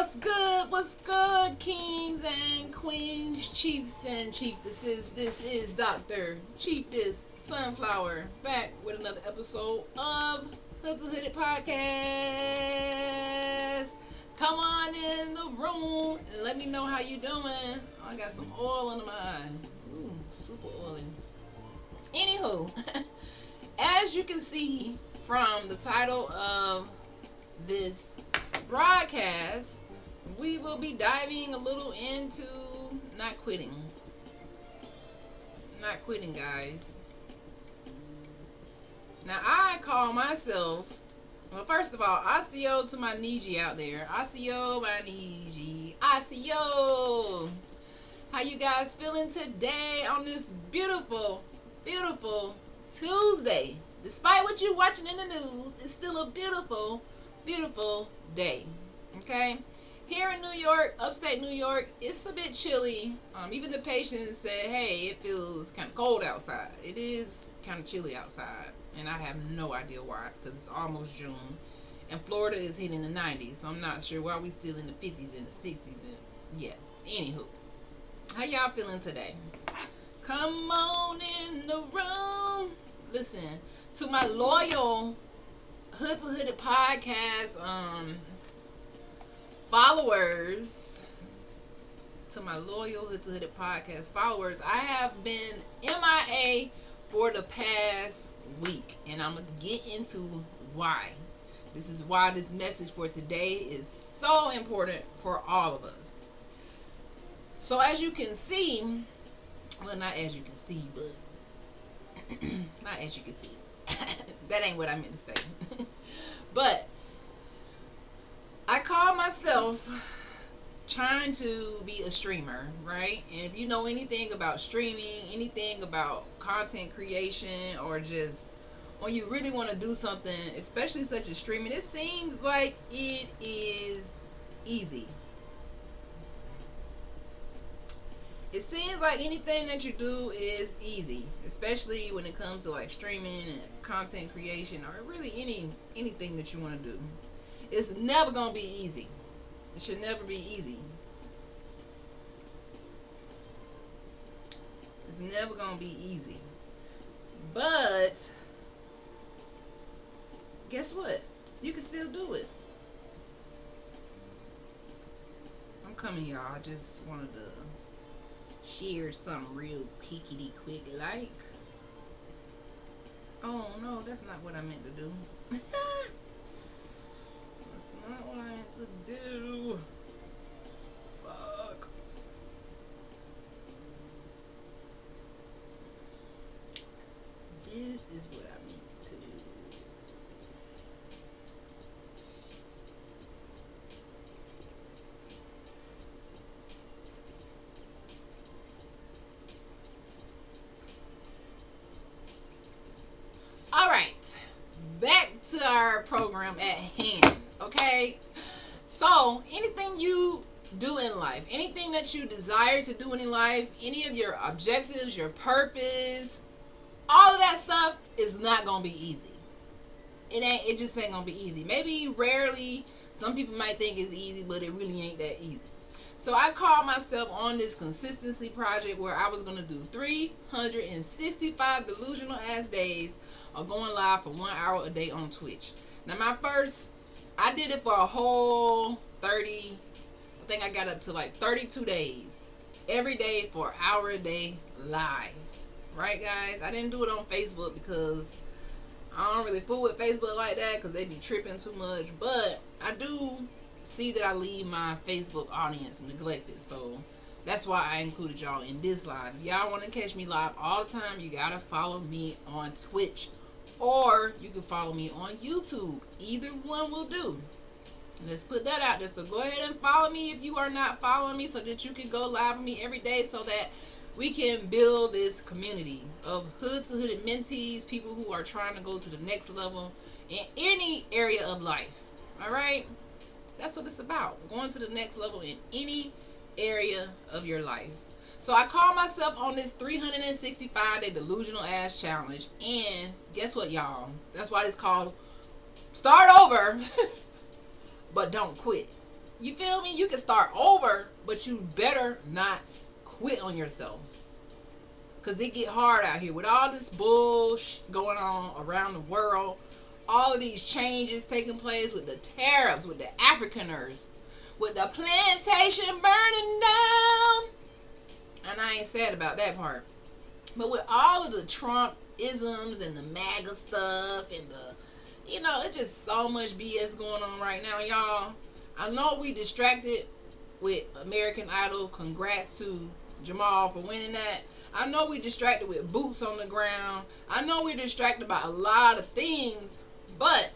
What's good, kings and queens, chiefs and chiefesses? This is Dr. Chiefess Sunflower back with another episode of Hood to Hooded Podcast. Come on in the room and let me know how you doing. Oh, I got some oil under my eye. Ooh, super oily. Anywho, as you can see from the title of this broadcast, we will be diving a little into not quitting. Not quitting, guys. Now, I call myself, well, first of all, ASIO to my Niji out there. ASIO, my Niji. ASIO! How you guys feeling today on this beautiful, beautiful Tuesday? Despite what you're watching in the news, it's still a beautiful, beautiful day. Okay? Here in New York, upstate New York, it's a bit chilly. Even the patients said, hey, it feels kind of cold outside. It is kind of chilly outside. And I have no idea why, because it's almost June. And Florida is hitting the 90s, so I'm not sure why we still in the 50s and the 60s. And yeah, anywho. How y'all feeling today? Come on in the room. Listen, to my loyal Hood to Hooded Podcast followers, to my loyal Hood to Hooded Podcast followers, I have been MIA for the past week, and I'm going to get into why. This is why this message for today is so important for all of us. So as you can see, well, not as you can see, but not as you can see. That ain't what I meant to say. But I call myself trying to be a streamer, right? And if you know anything about streaming, anything about content creation, or just when you really want to do something, especially such as streaming, it seems like it is easy. It seems like anything that you do is easy, especially when it comes to like streaming and content creation, or really anything that you want to do. It's never going to be easy. It should never be easy. It's never going to be easy. But guess what? You can still do it. I'm coming, y'all. I just wanted to share something real peekity quick like. Oh no, that's not what I meant to do. That's not what I meant to do. Fuck. This is what I meant to do. Back to our program at hand, okay? So, anything you do in life, anything that you desire to do in life, any of your objectives, your purpose, all of that stuff is not gonna be easy. It just ain't gonna be easy. Maybe rarely, some people might think it's easy, but it really ain't that easy. So I called myself on this consistency project where I was gonna do 365 delusional ass days of going live for 1 hour a day on Twitch. Now I did it for a whole 30, I think I got up to like 32 days. Every day for an hour a day live. Right, guys? I didn't do it on Facebook because I don't really fool with Facebook like that because they be tripping too much. But I do see that I leave my Facebook audience neglected. So that's why I included y'all in this live. If y'all want to catch me live all the time, you got to follow me on Twitch. Or you can follow me on YouTube. Either one will do. Let's put that out there. So go ahead and follow me if you are not following me, so that you can go live with me every day, so that we can build this community of hood to hooded mentees, people who are trying to go to the next level in any area of life. All right? That's what it's about. Going to the next level in any area of your life. So I call myself on this 365-day delusional ass challenge. And guess what, y'all? That's why it's called Start Over, but Don't Quit. You feel me? You can start over, but you better not quit on yourself. Because it get hard out here with all this bullshit going on around the world. All of these changes taking place with the tariffs, with the Afrikaners, with the plantation burning down. And I ain't sad about that part. But with all of the Trump isms and the MAGA stuff and the, it's just so much BS going on right now, y'all. I know we distracted with American Idol. Congrats to Jamal for winning that. I know we distracted with boots on the ground. I know we're distracted by a lot of things. But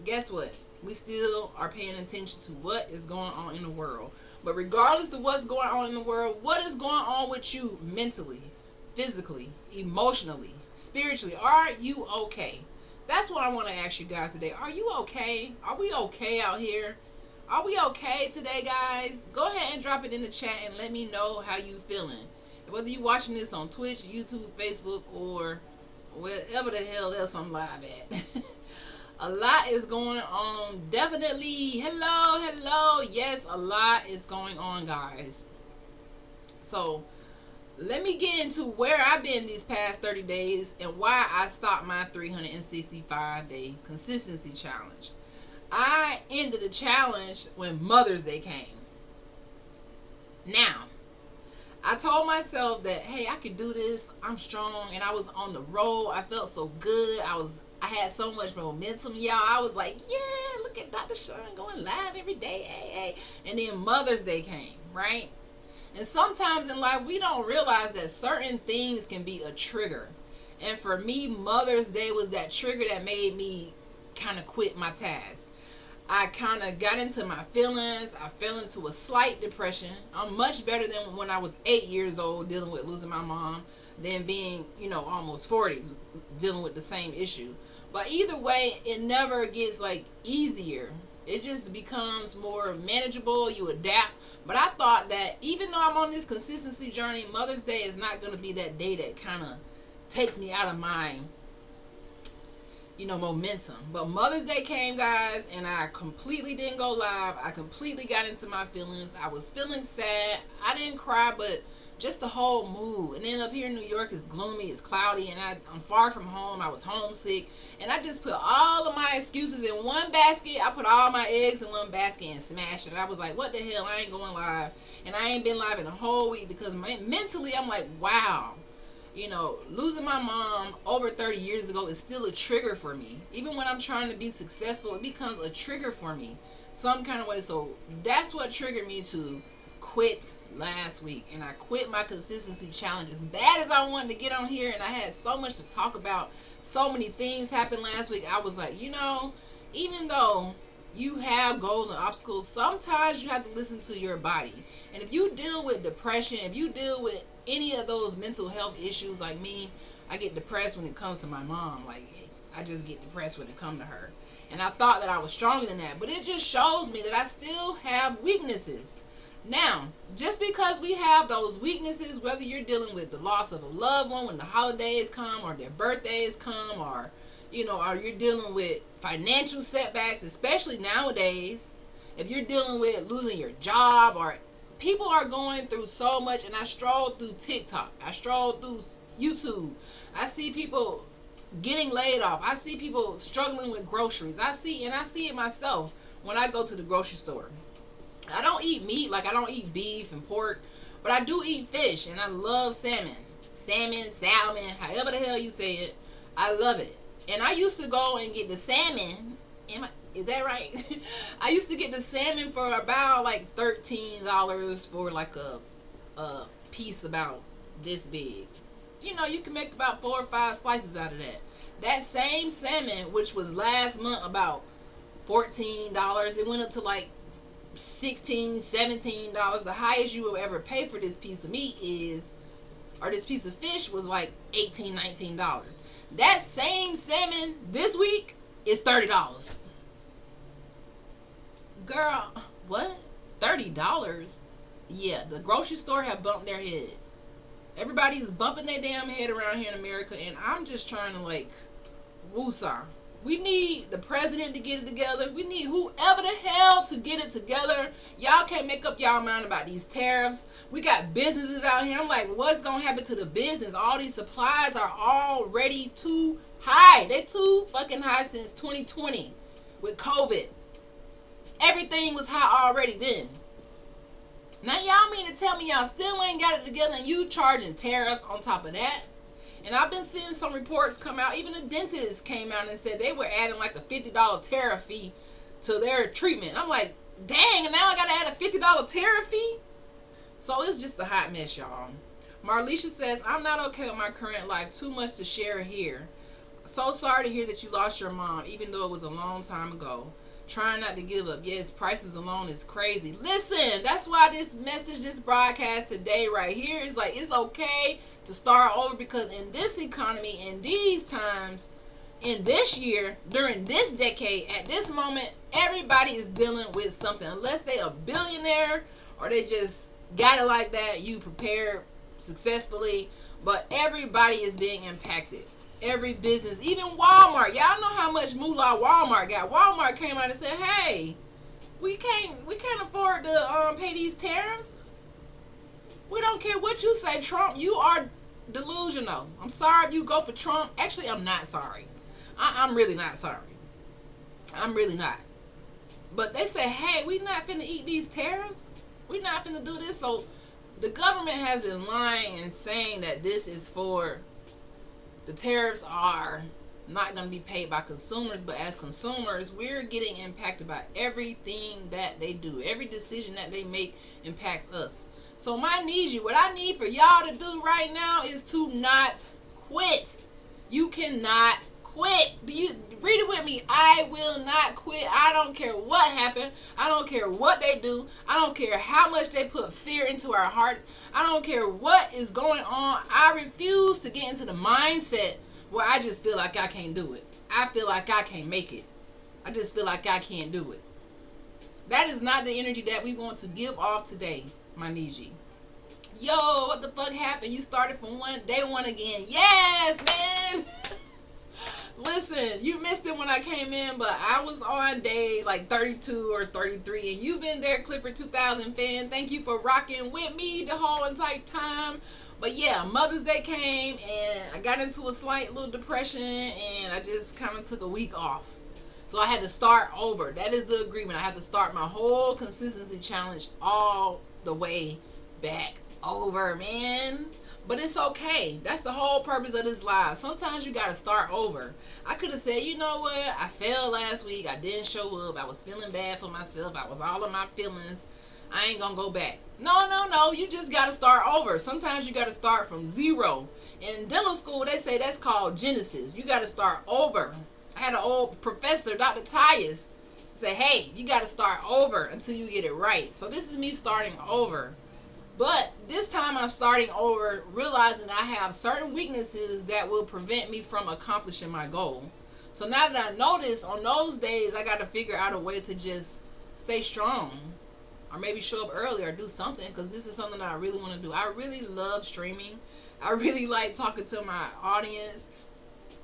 guess what? We still are paying attention to what is going on in the world. But regardless of what's going on in the world, what is going on with you mentally, physically, emotionally, spiritually? Are you okay? That's what I want to ask you guys today. Are you okay? Are we okay out here? Are we okay today, guys? Go ahead and drop it in the chat and let me know how you feeling. Whether you watching this on Twitch, YouTube, Facebook, or wherever the hell else I'm live at. A lot is going on. Definitely. Hello. Yes, a lot is going on, guys. So, let me get into where I've been these past 30 days and why I stopped my 365-day consistency challenge. I ended the challenge when Mother's Day came. Now, I told myself that, hey, I could do this. I'm strong. And I was on the road. I felt so good. I had so much momentum, y'all. I was like, yeah, look at Dr. Sean going live every day. Hey. And then Mother's Day came, right? And sometimes in life, we don't realize that certain things can be a trigger. And for me, Mother's Day was that trigger that made me kind of quit my task. I kind of got into my feelings. I fell into a slight depression. I'm much better than when I was 8 years old dealing with losing my mom than being, almost 40 dealing with the same issue. But either way, it never gets easier. It just becomes more manageable. You adapt. But I thought that even though I'm on this consistency journey, Mother's Day is not going to be that day that kind of takes me out of my momentum. But Mother's Day came, guys, and I completely didn't go live. I completely got into my feelings. I was feeling sad. I didn't cry, but just the whole mood. And then up here in New York, it's gloomy, it's cloudy, and I'm far from home. I was homesick, and I just put all of my excuses in one basket. I put all my eggs in one basket and smashed it. I was like, what the hell? I ain't going live. And I ain't been live in a whole week because mentally, I'm like, wow. Losing my mom over 30 years ago is still a trigger for me. Even when I'm trying to be successful, it becomes a trigger for me some kind of way. So that's what triggered me to quit last week. And I quit my consistency challenge. As bad as I wanted to get on here and I had so much to talk about, so many things happened last week, I was like, even though you have goals and obstacles, sometimes you have to listen to your body. And if you deal with depression, if you deal with any of those mental health issues like me, I get depressed when it comes to my mom. I just get depressed when it comes to her. And I thought that I was stronger than that. But it just shows me that I still have weaknesses. Now, just because we have those weaknesses, whether you're dealing with the loss of a loved one when the holidays come or their birthdays come, or you're dealing with financial setbacks, especially nowadays, if you're dealing with losing your job, or people are going through so much. And I stroll through TikTok, I stroll through YouTube, I see people getting laid off, I see people struggling with groceries, I see it myself when I go to the grocery store. I don't eat meat, I don't eat beef and pork, but I do eat fish, and I love salmon, however the hell you say it. I love it. And I used to go and get the salmon. Is that right? I used to get the salmon for about $13 for a piece about this big. You can make about 4 or 5 slices out of that. That same salmon, which was last month about $14, it went up to $16, $17. The highest you will ever pay for this piece of meat this piece of fish was $18, $19. That same salmon this week is $30. Girl, what? $30? Yeah, the grocery store have bumped their head. Everybody is bumping their damn head around here in America, and I'm just trying to woosah. We need the president to get it together. We need whoever the hell to get it together. Y'all can't make up y'all mind about these tariffs. We got businesses out here. I'm like, what's going to happen to the business? All these supplies are already too high. They're too fucking high since 2020 with COVID. Everything was high already then. Now y'all mean to tell me y'all still ain't got it together and you charging tariffs on top of that? And I've been seeing some reports come out. Even the dentist came out and said they were adding like a $50 tariff fee to their treatment. I'm like, dang, and now I gotta add a $50 tariff fee? So it's just a hot mess, y'all. Marlisha says, I'm not okay with my current life. Too much to share here. So sorry to hear that you lost your mom, even though it was a long time ago. Trying not to give up. Yes, prices alone is crazy. Listen, that's why this message, this broadcast today right here is like, it's okay to start over, because in this economy, in these times, in this year, during this decade, at this moment, everybody is dealing with something. Unless they a billionaire or they just got it like that, you prepared successfully. But everybody is being impacted. Every business, even Walmart. Y'all know how much moolah Walmart got. Walmart came out and said, hey, we can't afford to pay these tariffs. We don't care what you say, Trump. You are delusional. I'm sorry if you go for Trump. Actually, I'm not sorry. I'm really not sorry. I'm really not. But they say, hey, we not finna eat these tariffs. We not finna do this. So the government has been lying and saying that this is for, the tariffs are not going to be paid by consumers, but as consumers, we're getting impacted by everything that they do. Every decision that they make impacts us. So what I need for y'all to do right now is to not quit. You cannot quit. Do you read it with me? I will not quit. I don't care what happened. I don't care what they do. I don't care how much they put fear into our hearts. I don't care what is going on. I refuse to get into the mindset where I just feel like I can't do it. I feel like I can't make it. I just feel like I can't do it. That is not the energy that we want to give off today, my Niji. Yo, what the fuck happened? You started from day one again. Yes, man. Listen, you missed it when I came in, but I was on day like 32 or 33, and you've been there, Clifford 2000 fan. Thank you for rocking with me the whole entire time. But yeah, Mother's Day came, and I got into a slight little depression, and I just kind of took a week off. So I had to start over. That is the agreement. I had to start my whole consistency challenge all the way back over, man. But it's okay. That's the whole purpose of this live. Sometimes you gotta start over. I could have said, you know what? I failed last week. I didn't show up. I was feeling bad for myself. I was all in my feelings. I ain't gonna go back. No. You just gotta start over. Sometimes you gotta start from zero. In dental school, they say that's called Genesis. You gotta start over. I had an old professor, Dr. Tyus, say, hey, you gotta start over until you get it right. So this is me starting over. But this time I'm starting over, realizing I have certain weaknesses that will prevent me from accomplishing my goal. So now that I know this, on those days, I got to figure out a way to just stay strong. Or maybe show up early or do something, because this is something that I really want to do. I really love streaming. I really like talking to my audience.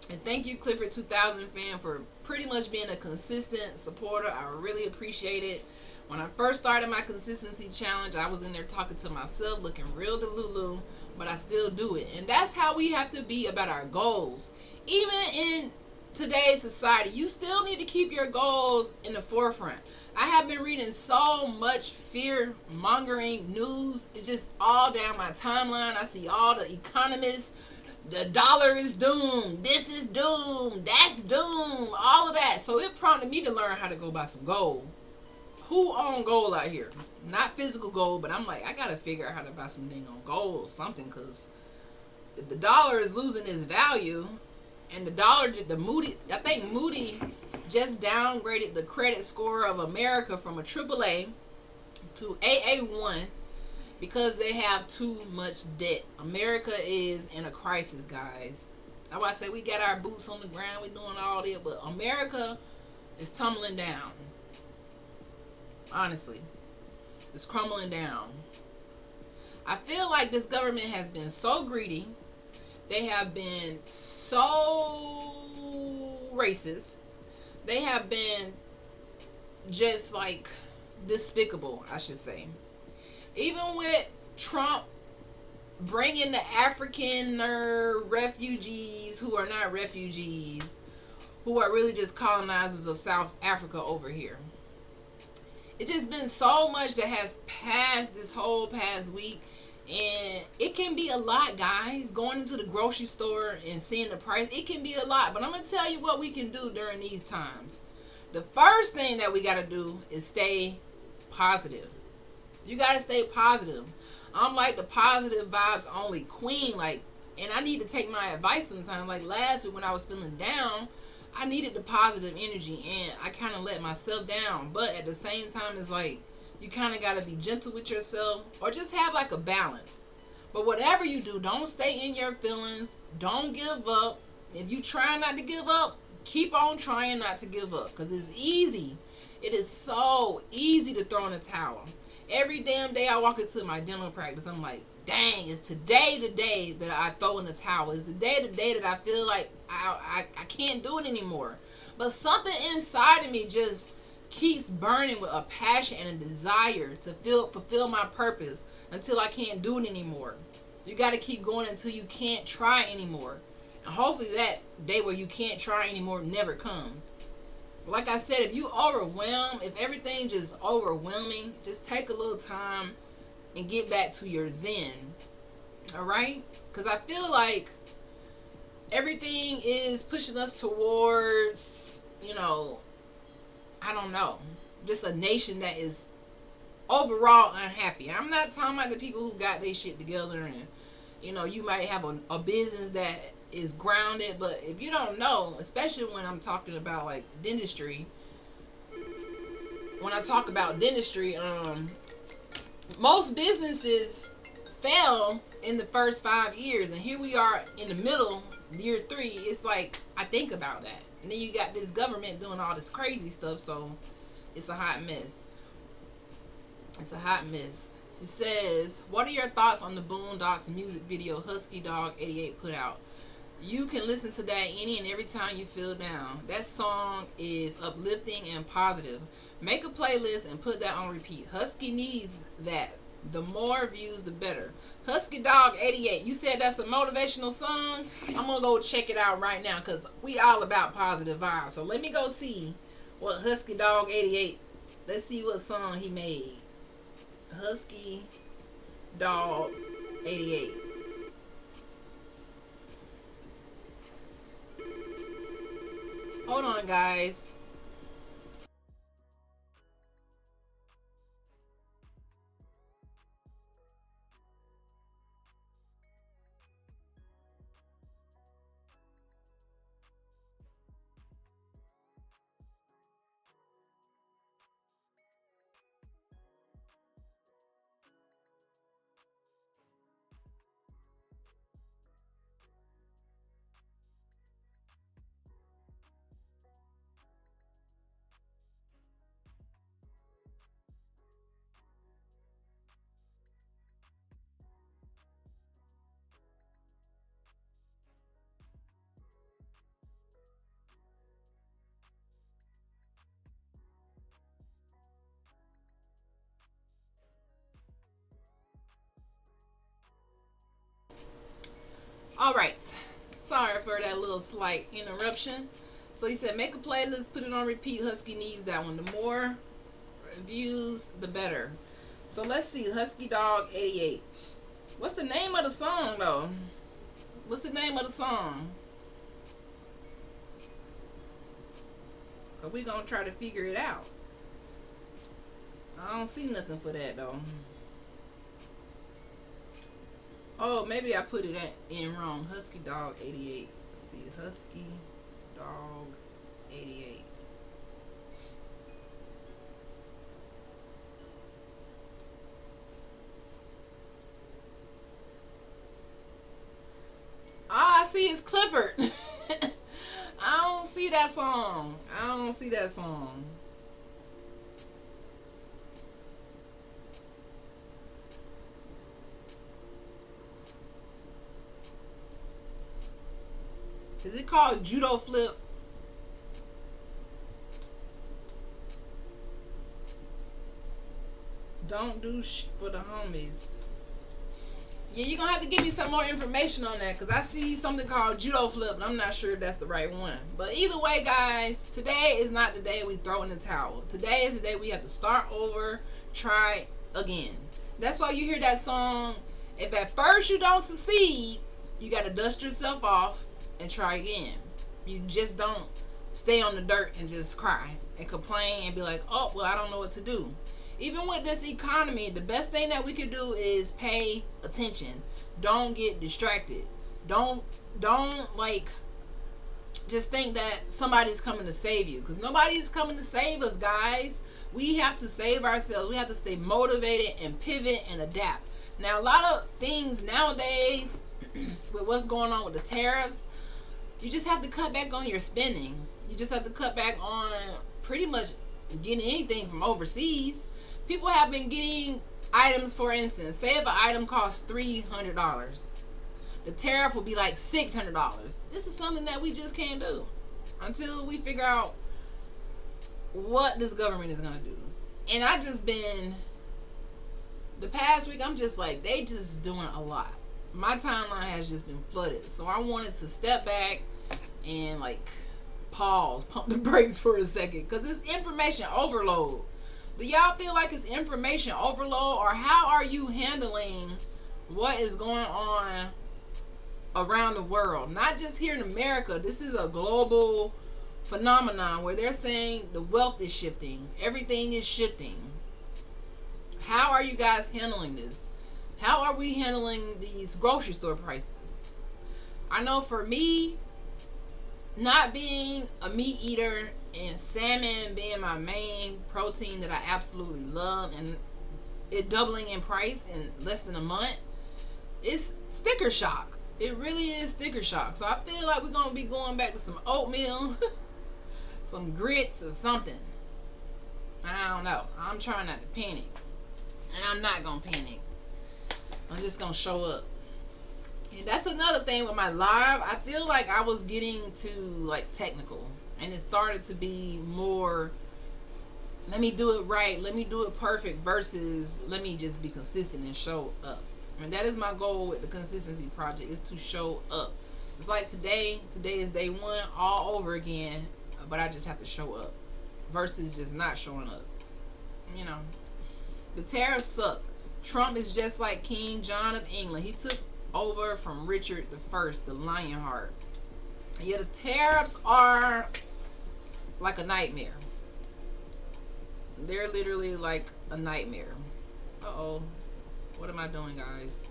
And thank you, Clifford 2000 fan, for pretty much being a consistent supporter. I really appreciate it. When I first started my consistency challenge, I was in there talking to myself, looking real delulu, but I still do it. And that's how we have to be about our goals. Even in today's society, you still need to keep your goals in the forefront. I have been reading so much fear-mongering news. It's just all down my timeline. I see all the economists. The dollar is doomed. This is doomed. That's doomed. All of that. So it prompted me to learn how to go buy some gold. Who own gold out here? Not physical gold, but I'm like, I gotta figure out how to buy some dang on gold or something, because if the dollar is losing its value, and the dollar, I think Moody just downgraded the credit score of America from a AAA to AA1 because they have too much debt. America is in a crisis, guys. That's why I say we got our boots on the ground, we doing all that, but America is tumbling down. Honestly, it's crumbling down. I feel like this government has been so greedy. They have been so racist. They have been just like despicable, I should say. Even with Trump bringing the African refugees who are not refugees, who are really just colonizers of South Africa over here. It's just been so much that has passed this whole past week. And it can be a lot, guys. Going into the grocery store and seeing the price, it can be a lot. But I'm going to tell you what we can do during these times. The first thing that we got to do is stay positive. You got to stay positive. I'm like the positive vibes only queen. Like, and I need to take my advice sometimes. Like last week when I was feeling down, I needed the positive energy. And I kind of let myself down. But at the same time, it's like, you kind of got to be gentle with yourself or just have like a balance. But whatever you do, don't stay in your feelings. Don't give up. If you try not to give up, keep on trying not to give up because it's easy. It is so easy to throw in a towel. Every damn day I walk into my dental practice, I'm like, dang, is today the day that I throw in the towel? Is today the day that I feel like I can't do it anymore? But something inside of me just keeps burning with a passion and a desire to fulfill my purpose until I can't do it anymore. You got to keep going until you can't try anymore. And hopefully that day where you can't try anymore never comes. But like I said, if you overwhelm, if everything just overwhelming, just take a little time and get back to your zen. Alright? Because I feel like everything is pushing us towards, I don't know, just a nation that is overall unhappy. I'm not talking about the people who got their shit together and, you might have a business that is grounded, but if you don't know, especially when I'm talking about like dentistry, most businesses fail in the first 5 years, and here we are in the middle, year 3. It's like, I think about that. And then you got this government doing all this crazy stuff, so it's a hot mess. It's a hot mess. It says, what are your thoughts on the Boondocks music video Husky Dog 88 put out? You can listen to that any and every time you feel down. That song is uplifting and positive. Make a playlist and put that on repeat. Husky needs that. The more views, the better. Husky Dog 88. You said that's a motivational song? I'm going to go check it out right now because we all about positive vibes. So let me go see what Husky Dog 88, let's see what song he made. Husky Dog 88. Hold on, guys. All right. Sorry for that little slight interruption. So he said, make a playlist, put it on repeat. Husky needs that one. The more views, the better. So let's see. Husky Dog 88. What's the name of the song, though? What's the name of the song? Because we're going to try to figure it out. I don't see nothing for that, though. Oh, maybe I put it in wrong. Husky Dog 88. Let's see. Husky Dog 88. Ah, I see it's Clifford. I don't see that song. I don't see that song. Is it called Judo Flip? Don't do for the homies. Yeah, you're gonna have to give me some more information on that, because I see something called judo flip and I'm not sure if that's the right one. But either way, guys, today is not the day we throw in the towel. Today is the day we have to start over, try again. That's why you hear that song, if at first you don't succeed, you gotta dust yourself off and try again. You just don't stay on the dirt and just cry and complain and be like, oh, well, I don't know what to do. Even with this economy, the best thing that we could do is pay attention. Don't get distracted. Don't like just think that somebody's coming to save you, because nobody's coming to save us, guys. We have to save ourselves. We have to stay motivated and pivot and adapt. Now, a lot of things nowadays with what's going on with the tariffs, you just have to cut back on your spending. You just have to cut back on pretty much getting anything from overseas. People have been getting items, for instance, say if an item costs $300, the tariff will be like $600. This is something that we just can't do until we figure out what this government is going to do. And I just been, the past week, I'm just like, they just doing a lot. My timeline has just been flooded. So I wanted to step back and like pause, pump the brakes for a second, because it's information overload. Do y'all feel like it's information overload, or how are you handling what is going on around the world? Not just here in America. This is a global phenomenon where they're saying the wealth is shifting. Everything is shifting. How are you guys handling this? How are we handling these grocery store prices? I know for me, not being a meat eater and salmon being my main protein that I absolutely love, and it doubling in price in less than a month, it's sticker shock. It really is sticker shock. So I feel like we're going to be going back to some oatmeal, some grits or something. I don't know. I'm trying not to panic. And I'm not going to panic. I'm just going to show up. And that's another thing with my live. I feel like I was getting too like technical. And it started to be more, let me do it right, let me do it perfect, versus let me just be consistent and show up. And that is my goal with the consistency project, is to show up. It's like today is day one all over again, but I just have to show up versus just not showing up. You know, the tariffs suck. Trump is just like King John of England. He took over from Richard I, the Lionheart. Yeah, the tariffs are like a nightmare. They're literally like a nightmare. Uh-oh. What am I doing, guys?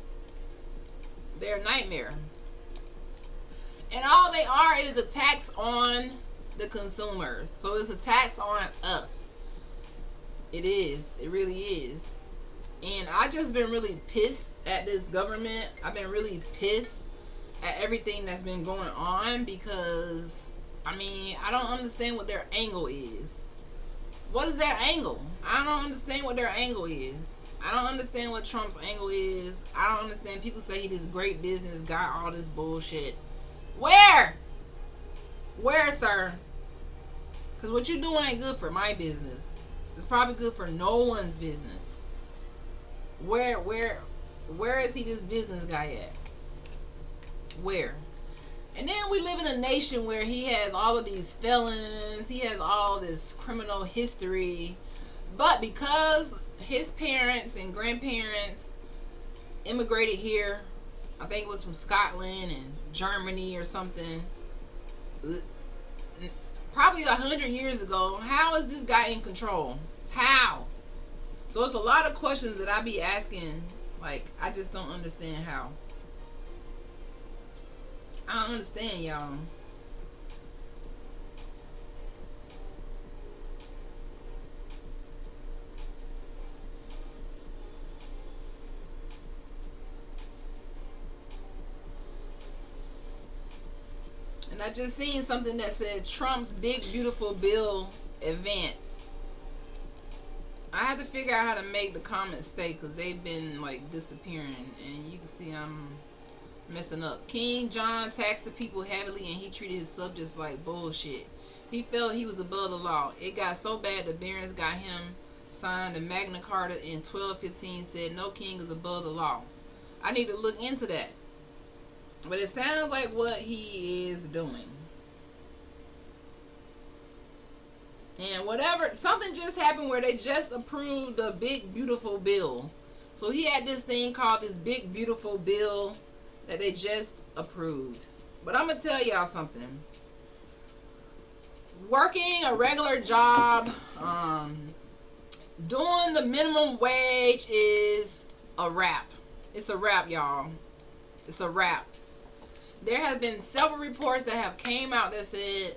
They're a nightmare. And all they are is a tax on the consumers. So it's a tax on us. It is. It really is. And I just been really pissed at this government. I've been really pissed at everything that's been going on, because I mean, I don't understand what their angle is. What is their angle? I don't understand what their angle is. I don't understand what Trump's angle is. I don't understand. People say he's this great business guy, all this bullshit. Where, sir? Because what you're doing ain't good for my business. It's probably good for no one's business. Where is he this business guy at? Where? And then we live in a nation where he has all of these felons, he has all this criminal history, but because his parents and grandparents immigrated here, I think it was from Scotland and Germany or something, probably 100 years ago, how is this guy in control? How? So it's a lot of questions that I be asking, like, I just don't understand how. I don't understand, y'all. And I just seen something that said Trump's big beautiful bill advance. I had to figure out how to make the comments stay, because they've been like disappearing, and you can see I'm messing up. King John taxed the people heavily, and he treated his subjects like bullshit. He felt he was above the law. It got so bad the barons got him signed the Magna Carta in 1215 said no king is above the law. I need to look into that. But it sounds like what he is doing. And whatever, something just happened where they just approved the big beautiful bill. So he had this thing called this big beautiful bill that they just approved. But I'm going to tell y'all something. Working a regular job, doing the minimum wage is a wrap. It's a wrap, y'all. It's a wrap. There have been several reports that have came out that said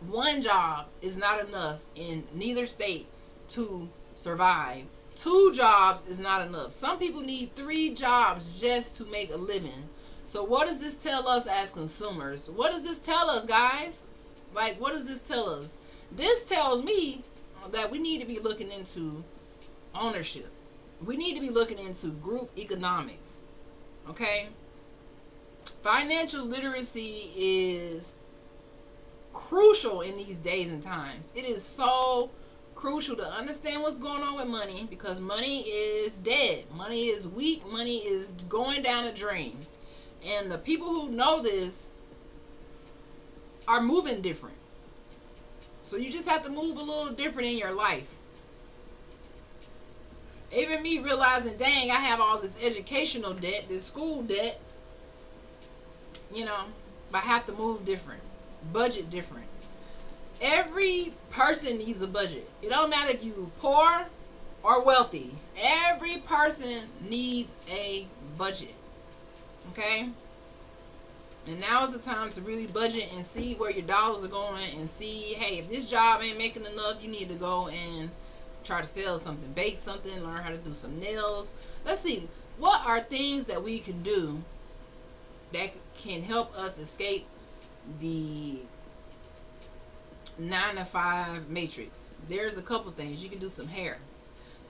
one job is not enough in neither state to survive. 2 jobs is not enough. Some people need 3 jobs just to make a living. So what does this tell us as consumers? What does this tell us, guys? Like, what does this tell us? This tells me that we need to be looking into ownership. We need to be looking into group economics. Okay? Financial literacy is crucial in these days and times. It is so crucial to understand what's going on with money, because money is dead. Money is weak. Money is going down the drain. And the people who know this are moving different. So you just have to move a little different in your life. Even me realizing, dang, I have all this educational debt, this school debt. You know, but I have to move different. Budget different. Every person needs a budget. It don't matter if you poor or wealthy. Every person needs a budget. Okay? And now is the time to really budget and see where your dollars are going, and see, hey, if this job ain't making enough, you need to go and try to sell something, bake something, learn how to do some nails. Let's see, what are things that we can do that can help us escape the 9-to-5 matrix. There's a couple things. You can do some hair.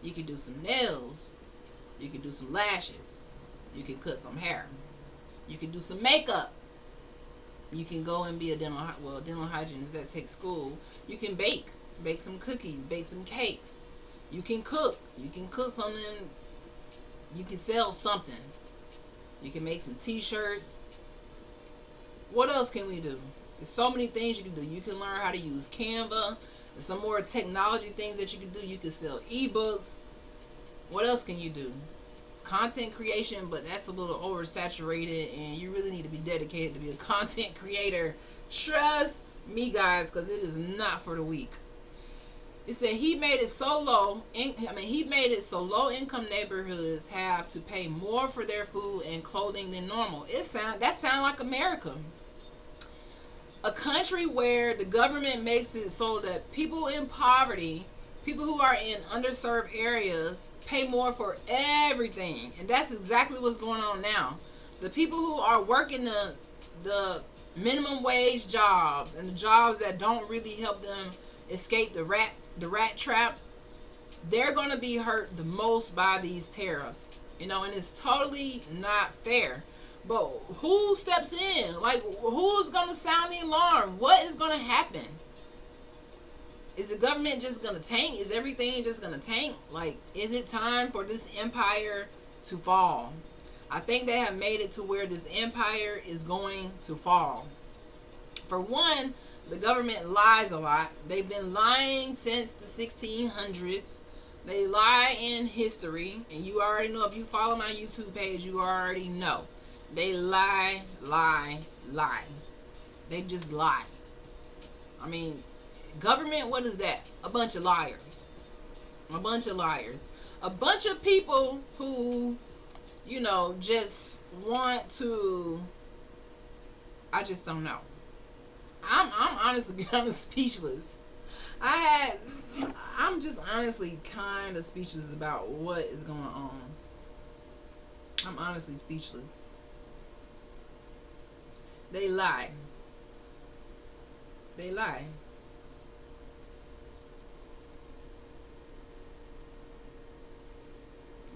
You can do some nails. You can do some lashes. You can cut some hair. You can do some makeup. You can go and be a dental hygienist that takes school. You can bake some cookies, bake some cakes. You can cook something. You can sell something. You can make some t-shirts. What else can we do? There's so many things you can do. You can learn how to use Canva. There's some more technology things that you can do. You can sell ebooks. What else can you do? Content creation, but that's a little oversaturated, and you really need to be dedicated to be a content creator. Trust me, guys, because it is not for the weak. It said he made it so low. He made it so low-income neighborhoods have to pay more for their food and clothing than normal. That sounds like America. A country where the government makes it so that people in poverty, people who are in underserved areas, pay more for everything. And that's exactly what's going on now. The people who are working the minimum wage jobs and the jobs that don't really help them escape the rat trap, they're going to be hurt the most by these tariffs. You know, and it's totally not fair. But who steps in? Like, who's going to sound the alarm? What is going to happen? Is the government just going to tank? Is everything just going to tank? Like, is it time for this empire to fall? I think they have made it to where this empire is going to fall. For one, the government lies a lot. They've been lying since the 1600s. They lie in history. And you already know, if you follow my YouTube page, you already know. They lie. They just lie. I mean, government, what is that? A bunch of liars. A bunch of liars. A bunch of people who, you know, just want to, I just don't know. I'm honestly kind of speechless. I'm just honestly kind of speechless about what is going on. I'm honestly speechless. They lie. They lie.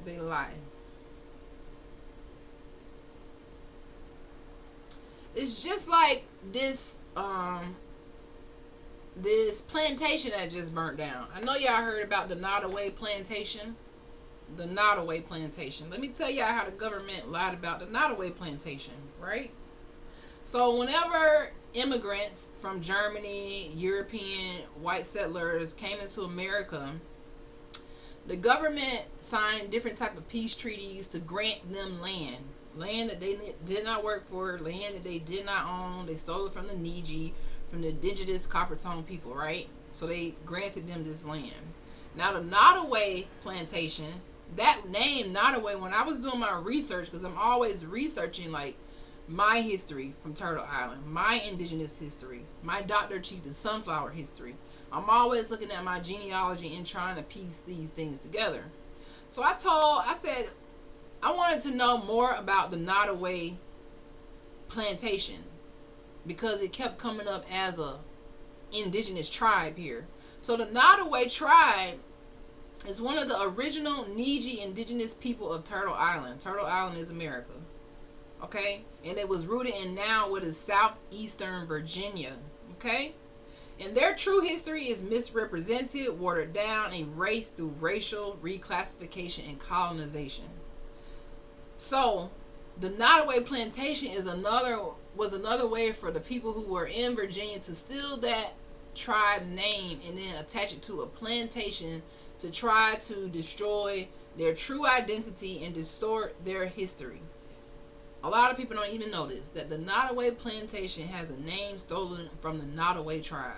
They lie. It's just like this this plantation that just burnt down. I know y'all heard about the Nottoway Plantation. The Nottoway Plantation. Let me tell y'all how the government lied about the Nottoway Plantation, right? So whenever immigrants from Germany, European white settlers came into America, the government signed different type of peace treaties to grant them land that they did not work for, land that they did not own. They stole it from the Niji, from the indigenous Coppertone people, right? So they granted them this land. Now the Nottoway Plantation, that name Nottoway, when I was doing my research, because I'm always researching like my history from Turtle Island, my indigenous history, my Dr. Chief the Sunflower history. I'm always looking at my genealogy and trying to piece these things together. So I said I wanted to know more about the Nottoway Plantation because it kept coming up as a indigenous tribe here. So the Nottoway tribe is one of the original Niji indigenous people of Turtle Island. Turtle Island is America. Okay? And it was rooted in now what is southeastern Virginia. Okay? And their true history is misrepresented, watered down, erased through racial reclassification and colonization. So, the Nottoway Plantation was another way for the people who were in Virginia to steal that tribe's name and then attach it to a plantation to try to destroy their true identity and distort their history. A lot of people don't even know this, that the Nottoway Plantation has a name stolen from the Nottoway tribe.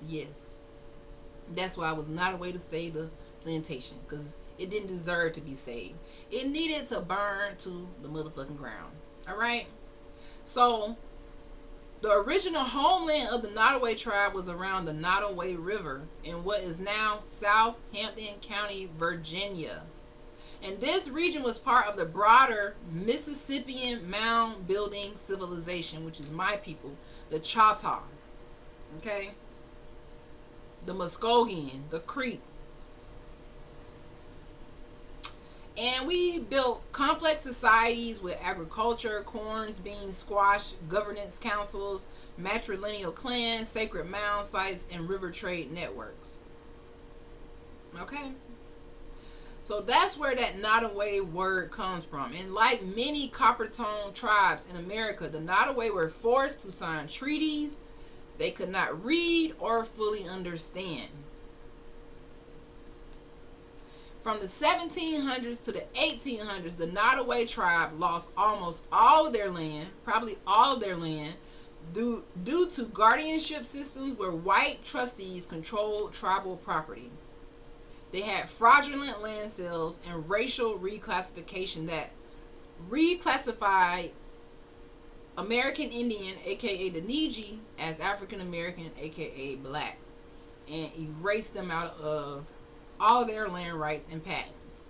Yes. That's why it was not a way to save the plantation, because it didn't deserve to be saved. It needed to burn to the motherfucking ground. Alright? So, the original homeland of the Nottoway tribe was around the Nottoway River in what is now Southampton County, Virginia. And this region was part of the broader Mississippian mound building civilization, which is my people, the Choctaw. Okay? The Muskogee, the Creek. And we built complex societies with agriculture, corns, beans, squash, governance councils, matrilineal clans, sacred mound sites, and river trade networks. Okay? So that's where that Nottoway word comes from. And like many Coppertone tribes in America, the Nottoway were forced to sign treaties they could not read or fully understand. From the 1700s to the 1800s, the Nottoway tribe lost almost all of their land, probably all of their land, due to guardianship systems where white trustees controlled tribal property. They had fraudulent land sales and racial reclassification that reclassified American Indian, aka the Niji, as African American, aka black, and erased them out of all their land rights and patents.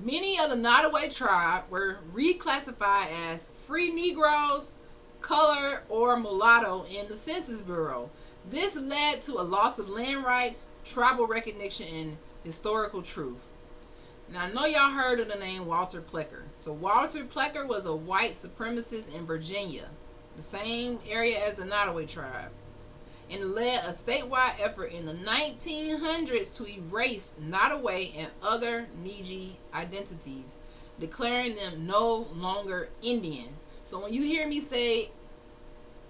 Many of the Nottoway tribe were reclassified as free Negroes, color, or mulatto in the Census Bureau. This led to a loss of land rights, tribal recognition, and historical truth. Now, I know y'all heard of the name Walter Plecker. So Walter Plecker was a white supremacist in Virginia, the same area as the Nottoway tribe, and led a statewide effort in the 1900s to erase Nottoway and other Niji identities, declaring them no longer Indian. So when you hear me say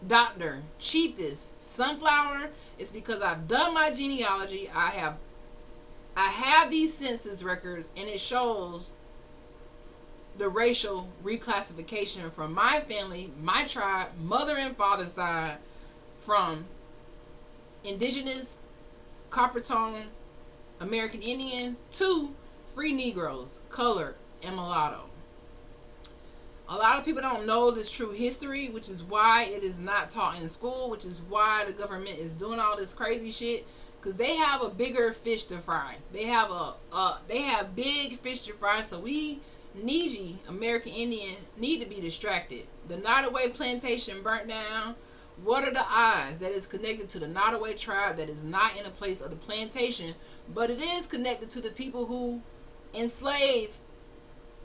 Dr. Chief Sunflower, it's because I've done my genealogy. I have these census records, and it shows the racial reclassification from my family, my tribe, mother and father side, from indigenous, Coppertone, American Indian to free Negroes, color, and mulatto. A lot of people don't know this true history, which is why it is not taught in school, which is why the government is doing all this crazy shit, because they have a bigger fish to fry. They have big fish to fry, so we Niji, American Indian, need to be distracted. The Nottoway Plantation burnt down. What are the odds that it's connected to the Nottoway tribe that is not in a place of the plantation, but it is connected to the people who enslaved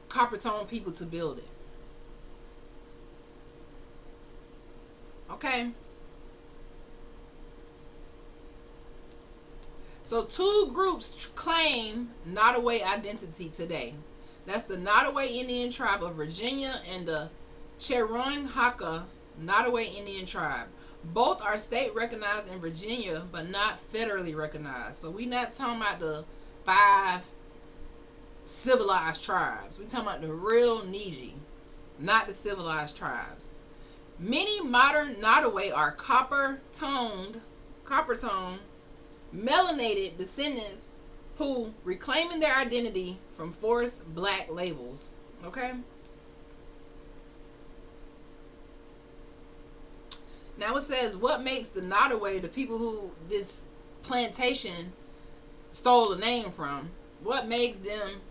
Coppertone people to build it? Okay. So two groups claim Nottoway identity today. That's the Nottoway Indian tribe of Virginia and the Cheroinhaka Nottoway Indian tribe. Both are state recognized in Virginia, but not federally recognized. So we not talking about the 5 civilized tribes. We talking about the real Niji, not the civilized tribes. Many modern Nottoway are copper-toned, melanated descendants who reclaiming their identity from forced black labels. Okay? Now it says, what makes the Nottoway, the people who this plantation stole the name from, what makes them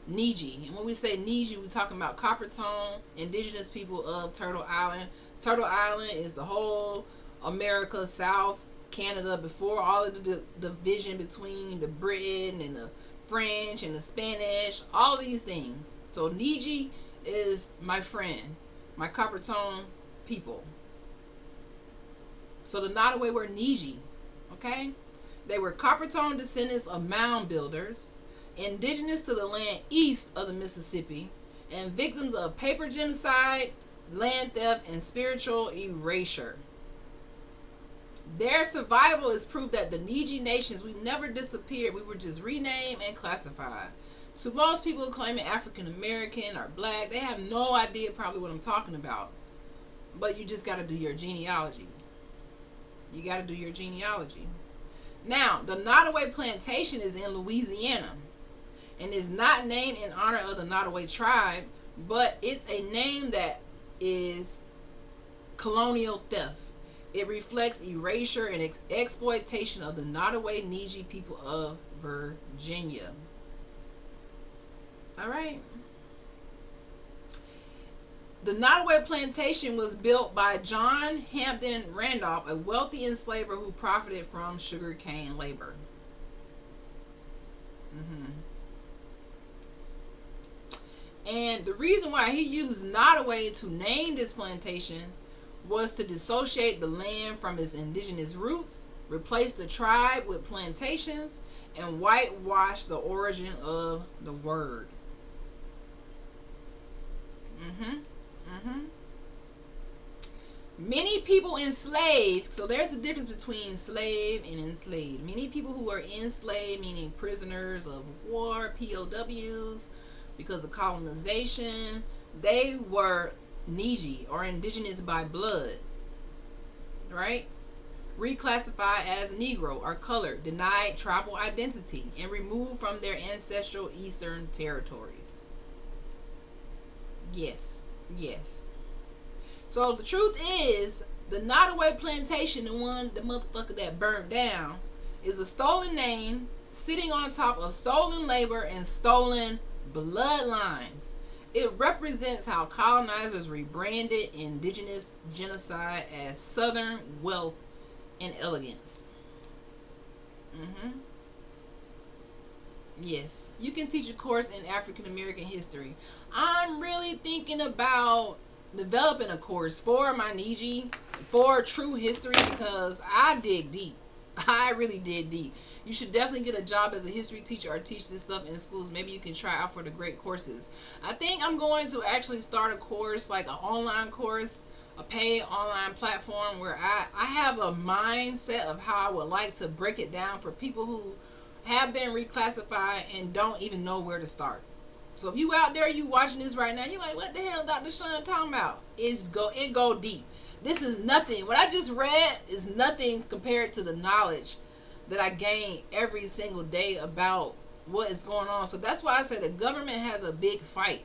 Niji? And when we say Niji, we're talking about Coppertone, indigenous people of Turtle Island. Turtle Island is the whole America, South, Canada, before all of the division between the Britain and the French and the Spanish, all these things. So Niji is my friend, my Coppertone people. So the Nottoway were Niji, okay? They were Coppertone descendants of mound builders, indigenous to the land east of the Mississippi, and victims of paper genocide, land theft, and spiritual erasure. Their survival is proof that the Niji nations, we never disappeared. We were just renamed and classified. So most people claiming African American or black, they have no idea probably what I'm talking about. But you just got to do your genealogy. You got to do your genealogy. Now, the Nottoway Plantation is in Louisiana and is not named in honor of the Nottoway tribe, but it's a name that is colonial theft. It reflects erasure and exploitation of the Nottoway Niji people of Virginia. All right. The Nottoway Plantation was built by John Hampden Randolph, a wealthy enslaver who profited from sugarcane labor. And the reason why he used Nottoway to name this plantation was to dissociate the land from its indigenous roots, replace the tribe with plantations, and whitewash the origin of the word. Many people enslaved, so there's a difference between slave and enslaved. Many people who are enslaved, meaning prisoners of war, POWs, because of colonization, they were Niji, or indigenous by blood, right? Reclassified as Negro or colored, denied tribal identity, and removed from their ancestral eastern territories. Yes. So the truth is, the Nottoway Plantation, the motherfucker that burned down, is a stolen name sitting on top of stolen labor and stolen bloodlines. It represents how colonizers rebranded indigenous genocide as Southern wealth and elegance. Yes, you can teach a course in African American history. I'm really thinking about developing a course for my Niji, for true history, because I dig deep. I really dig deep. You should definitely get a job as a history teacher or teach this stuff in schools. Maybe you can try out for the great courses. I think I'm going to actually start a course, like an online course, a paid online platform where I have a mindset of how I would like to break it down for people who have been reclassified and don't even know where to start. So if you out there, you watching this right now, you're like, what the hell Dr. Sean talking about? It go deep. This is nothing. What I just read is nothing compared to the knowledge that I gain every single day about what is going on. So that's why I say the government has a big fight.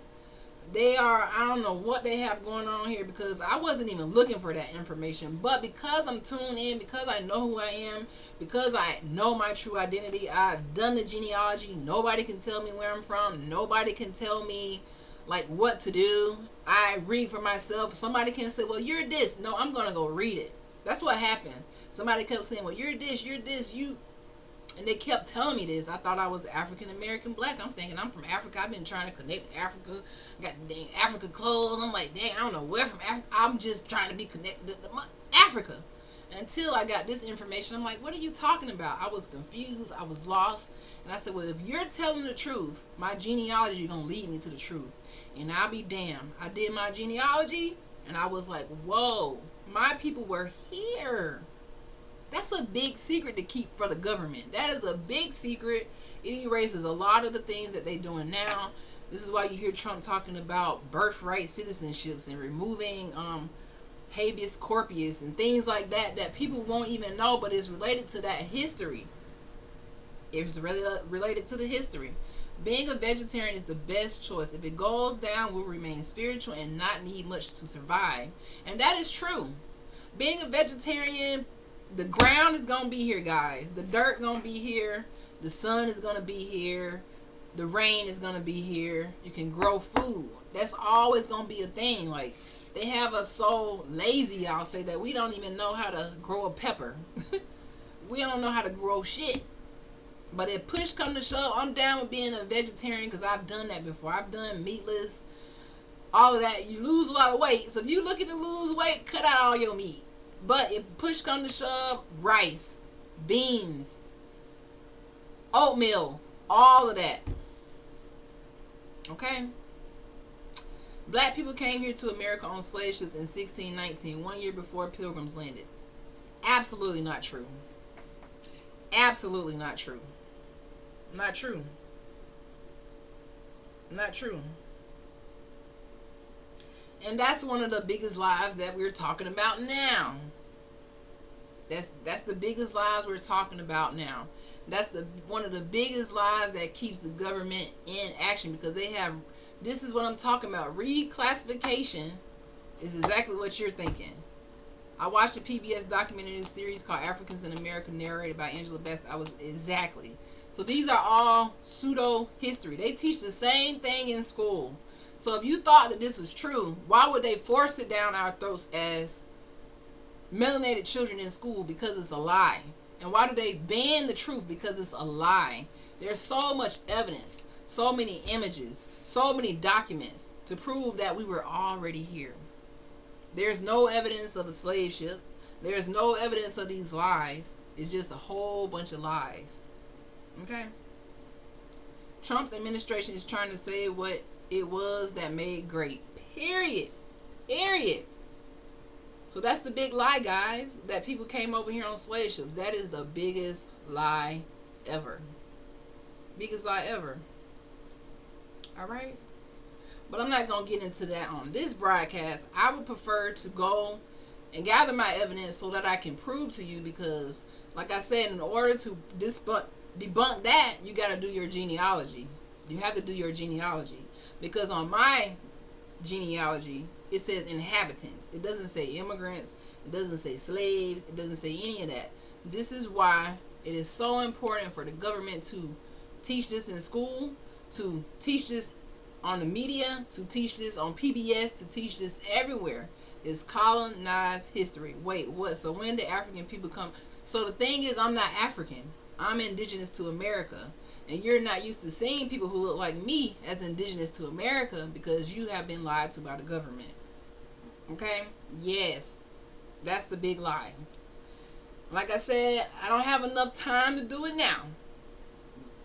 I don't know what they have going on here, because I wasn't even looking for that information. But because I'm tuned in, because I know who I am, because I know my true identity, I've done the genealogy. Nobody can tell me where I'm from. Nobody can tell me like what to do. I read for myself. Somebody can say, well, you're this. No, I'm going to go read it. That's what happened. Somebody kept saying, well, you're this, you. And they kept telling me this. I thought I was African American black. I'm thinking I'm from Africa. I've been trying to connect to Africa. I got dang Africa clothes. I'm like, dang, I don't know where from Africa. I'm just trying to be connected to Africa. Until I got this information. I'm like, what are you talking about? I was confused. I was lost. And I said, well, if you're telling the truth, my genealogy is going to lead me to the truth. And I'll be damned. I did my genealogy, and I was like, whoa, my people were here. That's a big secret to keep for the government. That is a big secret. It erases a lot of the things that they're doing now. This is why you hear Trump talking about birthright citizenships and removing habeas corpus and things like that people won't even know, but it's related to that history. It's really related to the history. Being a vegetarian is the best choice. If it goes down, we'll remain spiritual and not need much to survive. And that is true. Being a vegetarian, the ground is going to be here, guys. The dirt going to be here. The sun is going to be here. The rain is going to be here. You can grow food. That's always going to be a thing. Like, they have us so lazy, I'll say, that we don't even know how to grow a pepper. We don't know how to grow shit. But if push come to shove, I'm down with being a vegetarian because I've done that before. I've done meatless, all of that. You lose a lot of weight. So if you looking to lose weight, cut out all your meat. But if push come to shove, rice, beans, oatmeal, all of that. Okay? Black people came here to America on slave ships in 1619, 1 year before Pilgrims landed. Absolutely not true. Absolutely not true. Not true. Not true. And that's one of the biggest lies that we're talking about now. That's the biggest lies we're talking about now. That's one of the biggest lies that keeps the government in action, because they have, this is what I'm talking about. Reclassification is exactly what you're thinking. I watched a PBS documentary series called Africans in America, narrated by Angela Bassett. Exactly. So these are all pseudo history. They teach the same thing in school. So if you thought that this was true, why would they force it down our throats as melanated children in school? Because it's a lie. And why do they ban the truth? Because it's a lie. There's so much evidence, so many images, so many documents to prove that we were already here. There's no evidence of a slave ship. There's no evidence of these lies. It's just a whole bunch of lies. Okay? Trump's administration is trying to say what it was that made great. Period. Period. So that's the big lie, guys, that people came over here on slave ships. That is the biggest lie ever. Biggest lie ever. All right? But I'm not going to get into that on this broadcast. I would prefer to go and gather my evidence so that I can prove to you, because, like I said, in order to debunk that, you got to do your genealogy. You have to do your genealogy. Because on my genealogy, it says inhabitants. It doesn't say immigrants. It doesn't say slaves. It doesn't say any of that. This is why it is so important for the government to teach this in school, to teach this on the media, to teach this on PBS, to teach this everywhere. It's colonized history. Wait, what? So when did African people come? So the thing is, I'm not African. I'm indigenous to America. And you're not used to seeing people who look like me as indigenous to America because you have been lied to by the government. Okay? Yes. That's the big lie. Like I said, I don't have enough time to do it now.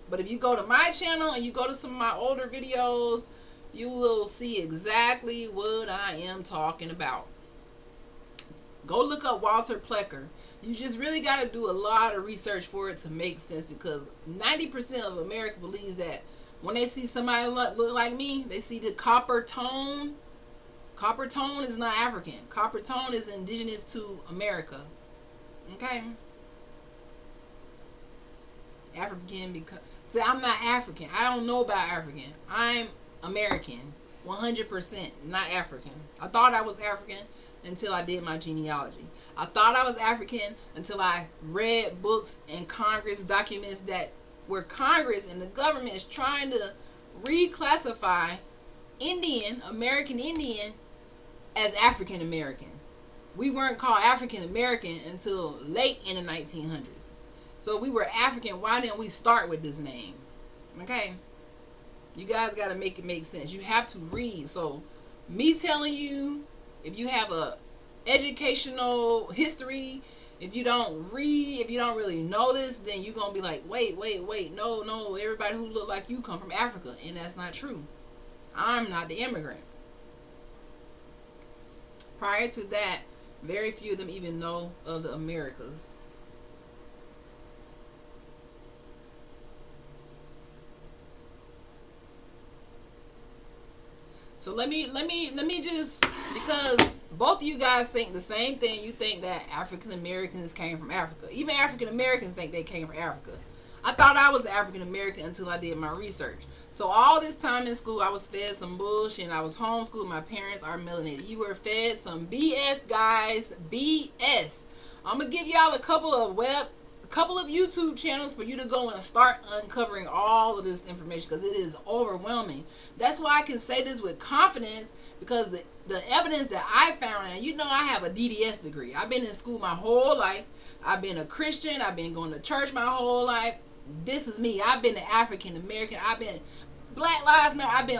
But if you go to my channel and you go to some of my older videos, you will see exactly what I am talking about. Go look up Walter Plecker. You just really got to do a lot of research for it to make sense, because 90% of America believes that when they see somebody look like me, they see the copper tone. Copper tone is not African. Copper tone is indigenous to America. Okay? African because... See, I'm not African. I don't know about African. I'm American. 100%. Not African. I thought I was African until I did my genealogy. I thought I was African until I read books and Congress documents that where Congress and the government is trying to reclassify American Indian, as African American. We weren't called African American until late in the 1900s. So we were African. Why didn't we start with this name? Okay? You guys got to make it make sense. You have to read. So me telling you, if you have a educational history If you don't read, if you don't really know this, then you're gonna be like, wait, no, everybody who look like you come from Africa, and that's not true. I'm not the immigrant. Prior to that, very few of them even know of the Americas. So let me just, because both of you guys think the same thing. You think that African Americans came from Africa. Even African Americans think they came from Africa. I thought I was African American until I did my research. So all this time in school, I was fed some bullshit. And I was homeschooled. My parents are melanated. You were fed some BS, guys. BS. I'm gonna give y'all a couple of YouTube channels for you to go and start uncovering all of this information, because it is overwhelming. That's why I can say this with confidence, because the evidence that I found, and you know I have a DDS degree. I've been in school my whole life. I've been a Christian. I've been going to church my whole life. This is me. I've been an African American. I've been Black Lives Matter. I've been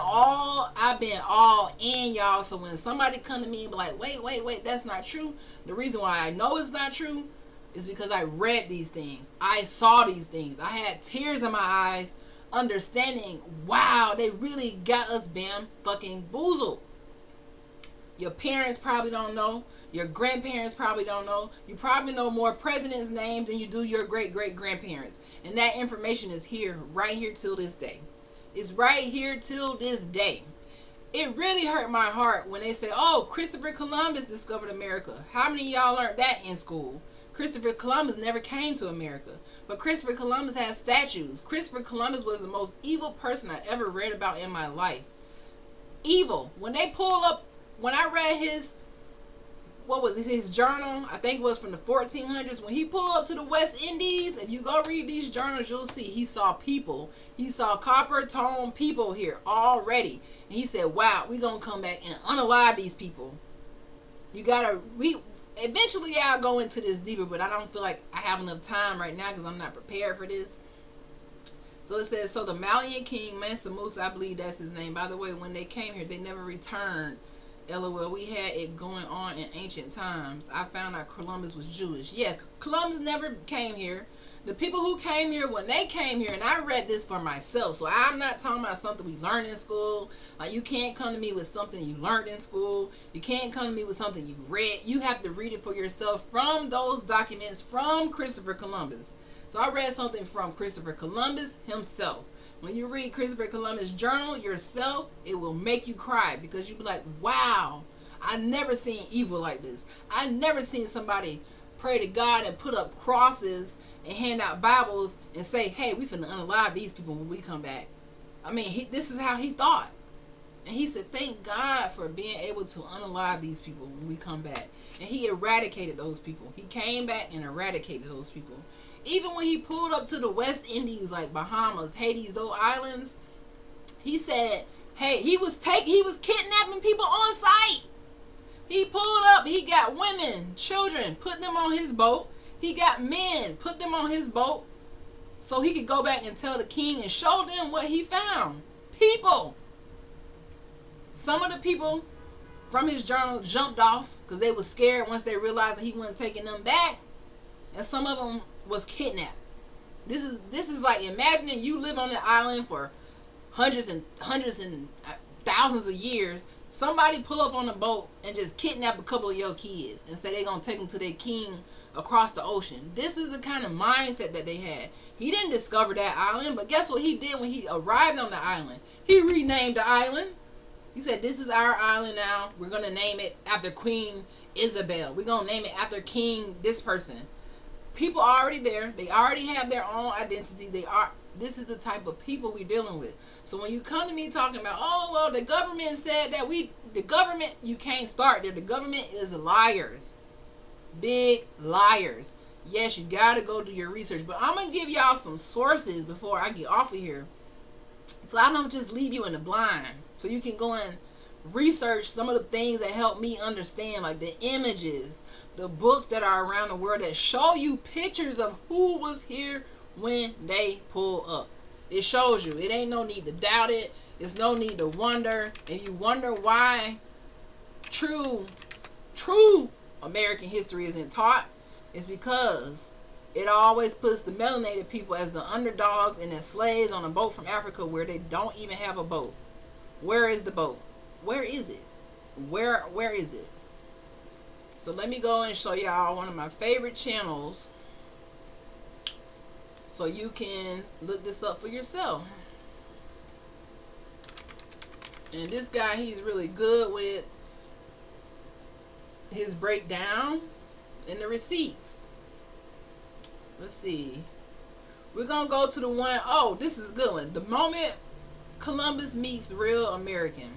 all in, y'all. So when somebody come to me and be like, wait, that's not true. The reason why I know it's not true is because I read these things. I saw these things. I had tears in my eyes, understanding, wow, they really got us bam fucking boozled. Your parents probably don't know. Your grandparents probably don't know. You probably know more presidents' names than you do your great-great-grandparents. And that information is here, right here till this day. It's right here till this day. It really hurt my heart when they say, oh, Christopher Columbus discovered America. How many of y'all learned that in school? Christopher Columbus never came to America. But Christopher Columbus has statues. Christopher Columbus was the most evil person I ever read about in my life. Evil. When I read his journal, I think it was from the 1400s, when he pulled up to the West Indies, if you go read these journals, you'll see he saw people. He saw copper tone people here already. And he said, wow, we're going to come back and unalive these people. Eventually I'll go into this deeper, but I don't feel like I have enough time right now because I'm not prepared for this. So it says, so the Malian king, Mansa Musa, I believe that's his name. By the way, when they came here, they never returned. LOL, we had it going on in ancient times. I found out Columbus was Jewish. Yeah, Columbus never came here. The people who came here, when they came here, and I read this for myself, so I'm not talking about something we learned in school. Like, you can't come to me with something you learned in school. You can't come to me with something you read. You have to read it for yourself from those documents from Christopher Columbus. So I read something from Christopher Columbus himself. When you read Christopher Columbus' journal yourself, it will make you cry, because you'll be like, wow, I never seen evil like this. I never seen somebody pray to God and put up crosses and hand out Bibles and say, hey, we finna unalive these people when we come back. I mean, this is how he thought. And he said, thank God for being able to unalive these people when we come back. And he eradicated those people. He came back and eradicated those people. Even when he pulled up to the West Indies, like Bahamas, Haiti, those islands, he said, hey, he was kidnapping people on site. He pulled up, he got women, children, put them on his boat. He got men, put them on his boat, so he could go back and tell the king and show them what he found. People. Some of the people from his journal jumped off because they were scared once they realized that he wasn't taking them back. And some of them was kidnapped. This is like imagining you live on the island for hundreds and thousands of years. Somebody pull up on a boat and just kidnap a couple of your kids and say they're going to take them to their king across the ocean. This is the kind of mindset that they had. He didn't discover that island, but guess what he did when he arrived on the island? He renamed the island. He said, this is our island now. We're going to name it after Queen Isabel. We're going to name it after King this person. People are already there. They already have their own identity. This is the type of people we're dealing with. So when you come to me talking about, oh, well, the government said that the government, you can't start there. The government is liars. Big liars. Yes, you got to go do your research. But I'm going to give y'all some sources before I get off of here, so I don't just leave you in the blind. So you can go and research some of the things that help me understand, like the images, the books that are around the world that show you pictures of who was here when they pull up. It shows you. It ain't no need to doubt it. It's no need to wonder. If you wonder why true American history isn't taught, It's because it always puts the melanated people as the underdogs and as slaves on a boat from Africa where they don't even have a boat. Where is the boat? Where is it? Where is it? So let me go and show y'all one of my favorite channels so you can look this up for yourself. And this guy, he's really good with his breakdown and the receipts. Let's see. We're going to go to the one, oh, this is a good one. The moment Columbus meets real American.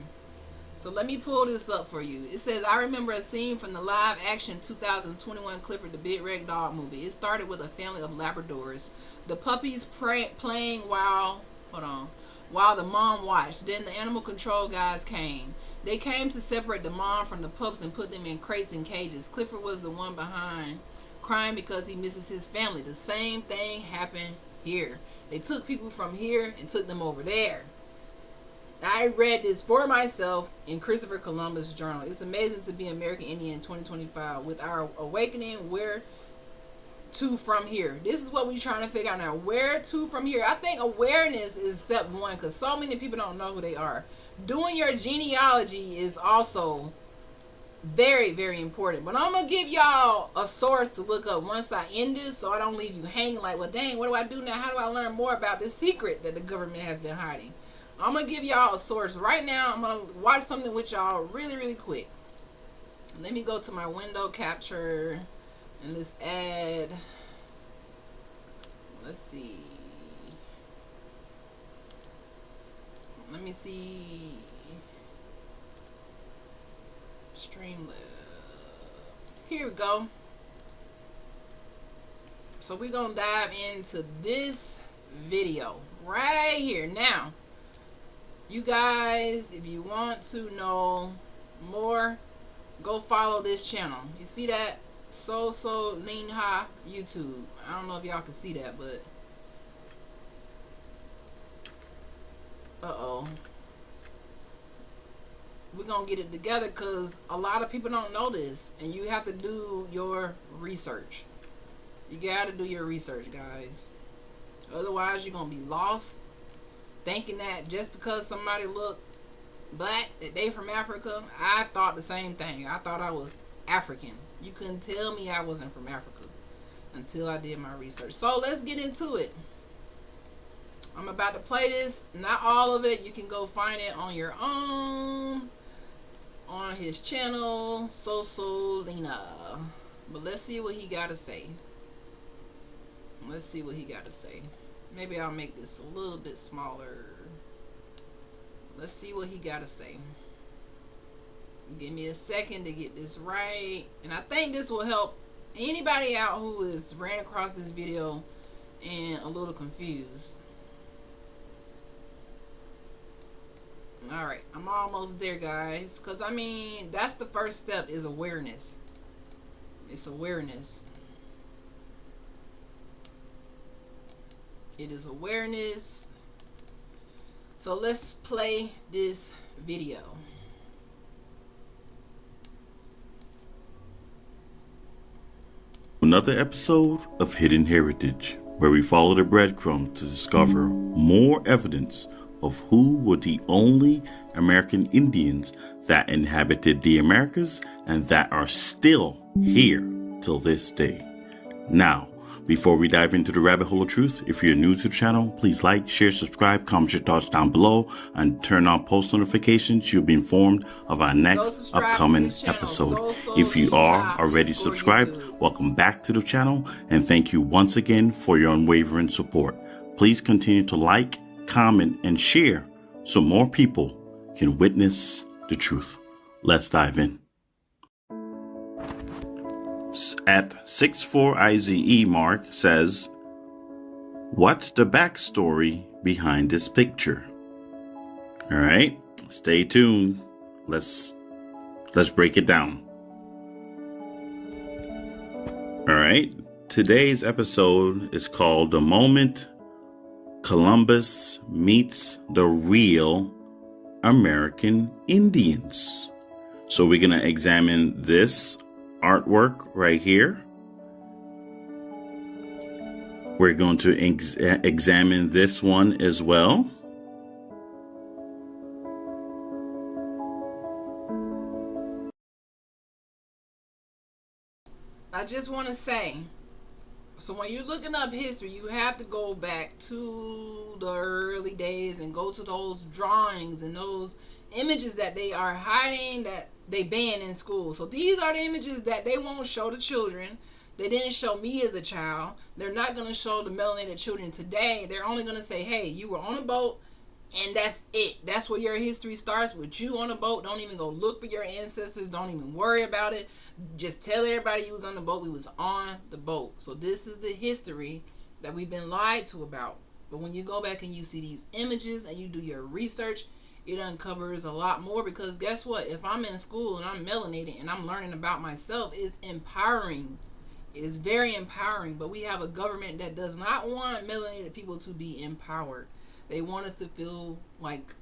So let me pull this up for you. It says, I remember a scene from the live action 2021 Clifford the Big Red Dog movie. It started with a family of Labradors. The puppies playing while the mom watched. Then the animal control guys came. They came to separate the mom from the pups and put them in crates and cages. Clifford was the one behind, crying because he misses his family. The same thing happened here. They took people from here and took them over there. I read this for myself in Christopher Columbus' journal. It's amazing to be American Indian in 2025. With our awakening, where to from here? This is what we're trying to figure out now. Where to from here? I think awareness is step one because so many people don't know who they are. Doing your genealogy is also very, very important. But I'm going to give y'all a source to look up once I end this so I don't leave you hanging like, well, dang, what do I do now? How do I learn more about this secret that the government has been hiding? I'm going to give y'all a source right now. I'm going to watch something with y'all really, really quick. Let me go to my window capture and let's add, let's see. Let me see. Streamlab. Here we go. So we're going to dive into this video right here. Now, you guys, if you want to know more, go follow this channel. You see that? So Linha YouTube. I don't know if y'all can see that, but we're gonna get it together because a lot of people don't know this, and you have to do your research. You gotta do your research, guys. Otherwise, you're gonna be lost, thinking that just because somebody look black that they from Africa. I thought the same thing. I thought I was African. You couldn't tell me I wasn't from Africa until I did my research. So let's get into it. I'm about to play this. Not all of it. You can go find it on your own on his channel, Lena. But let's see what he got to say. Let's see what he got to say. Maybe I'll make this a little bit smaller. Let's see what he got to say. Give me a second to get this right. And I think this will help anybody out who is ran across this video and a little confused. Alright, I'm almost there, guys. Because, I mean, that's the first step is awareness. It's awareness. It is awareness. So let's play this video. Another episode of Hidden Heritage, where we follow the breadcrumbs to discover more evidence of who were the only American Indians that inhabited the Americas and that are still here till this day. Now, before we dive into the rabbit hole of truth, if you're new to the channel, please like, share, subscribe, comment your thoughts down below, and turn on post notifications. You'll be informed of our next upcoming episode. If you are already subscribed, welcome back to the channel, and thank you once again for your unwavering support. Please continue to like, comment, and share so more people can witness the truth. Let's dive in. At 64IZE Mark says, what's the backstory behind this picture? All right, stay tuned. Let's break it down. All right, today's episode is called The Moment Columbus Meets the Real American Indians. So we're going to examine this artwork right here, we're going to examine this one as well. I just want to say, so when you're looking up history, you have to go back to the early days and go to those drawings and those images that they are hiding, that they ban in school. So these are the images that they won't show the children. They didn't show me as a child. They're not going to show the melanated children today. They're only going to say, hey, you were on a boat, and that's it. That's where your history starts, with you on a boat. Don't even go look for your ancestors. Don't even worry about it. Just tell everybody you was on the boat. We was on the boat. So this is the history that we've been lied to about. But when you go back and you see these images and you do your research, it uncovers a lot more. Because guess what? If I'm in school and I'm melanated and I'm learning about myself, it's empowering. It is very empowering. But we have a government that does not want melanated people to be empowered. They want us to feel like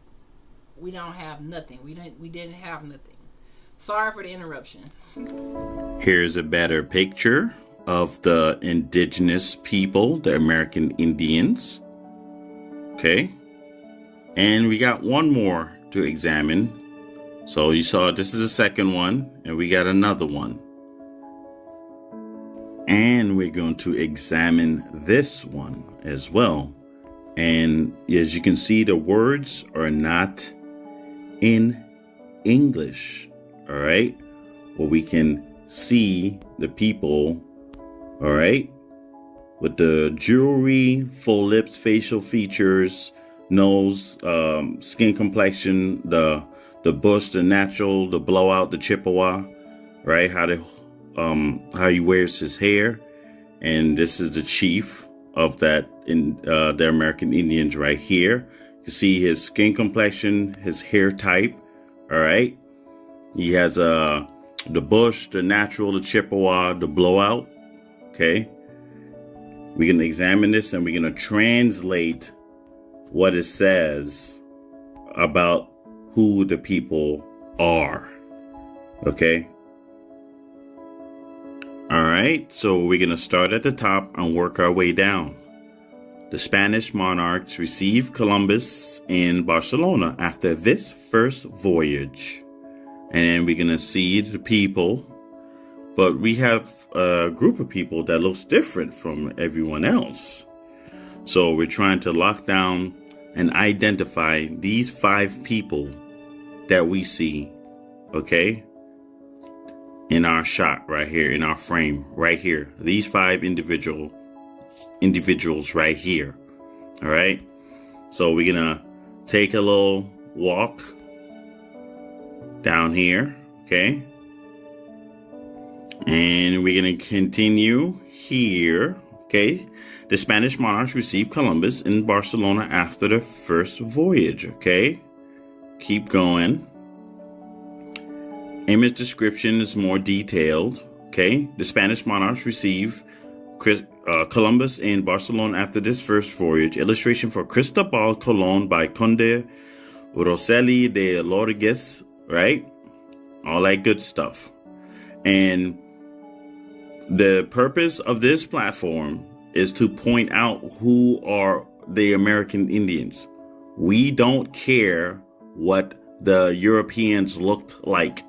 we don't have nothing. We didn't have nothing. Sorry for the interruption. Here's a better picture of the indigenous people, the American Indians. Okay. And we got one more to examine. So you saw this is the second one, and we got another one. And we're going to examine this one as well. And as you can see, the words are not in English. All right. Well, we can see the people. All right. With the jewelry, full lips, facial features, nose, skin complexion, the bush, the natural, the blowout, the Chippewa. Right. How he wears his hair. And this is the chief of that in the American Indians right here. You see his skin complexion, his hair type. All right. He has the bush, the natural, the Chippewa, the blowout. Okay. We're going to examine this and we're going to translate what it says about who the people are. Okay. All right, so we're going to start at the top and work our way down. The Spanish monarchs received Columbus in Barcelona after this first voyage. And then we're going to see the people, but we have a group of people that looks different from everyone else. So we're trying to lock down and identify these 5 people that we see, okay? In our shot right here, in our frame right here, these 5 individuals right here. All right. So we're gonna take a little walk down here. Okay. And we're gonna continue here. Okay. The Spanish monarchs received Columbus in Barcelona after the first voyage. Okay. Keep going. Image description is more detailed. Okay. The Spanish monarchs received Columbus in Barcelona after this first voyage. Illustration for Cristobal Colon by Conde Rosselli de Lorguez. Right. All that good stuff. And the purpose of this platform is to point out who are the American Indians. We don't care what the Europeans looked like.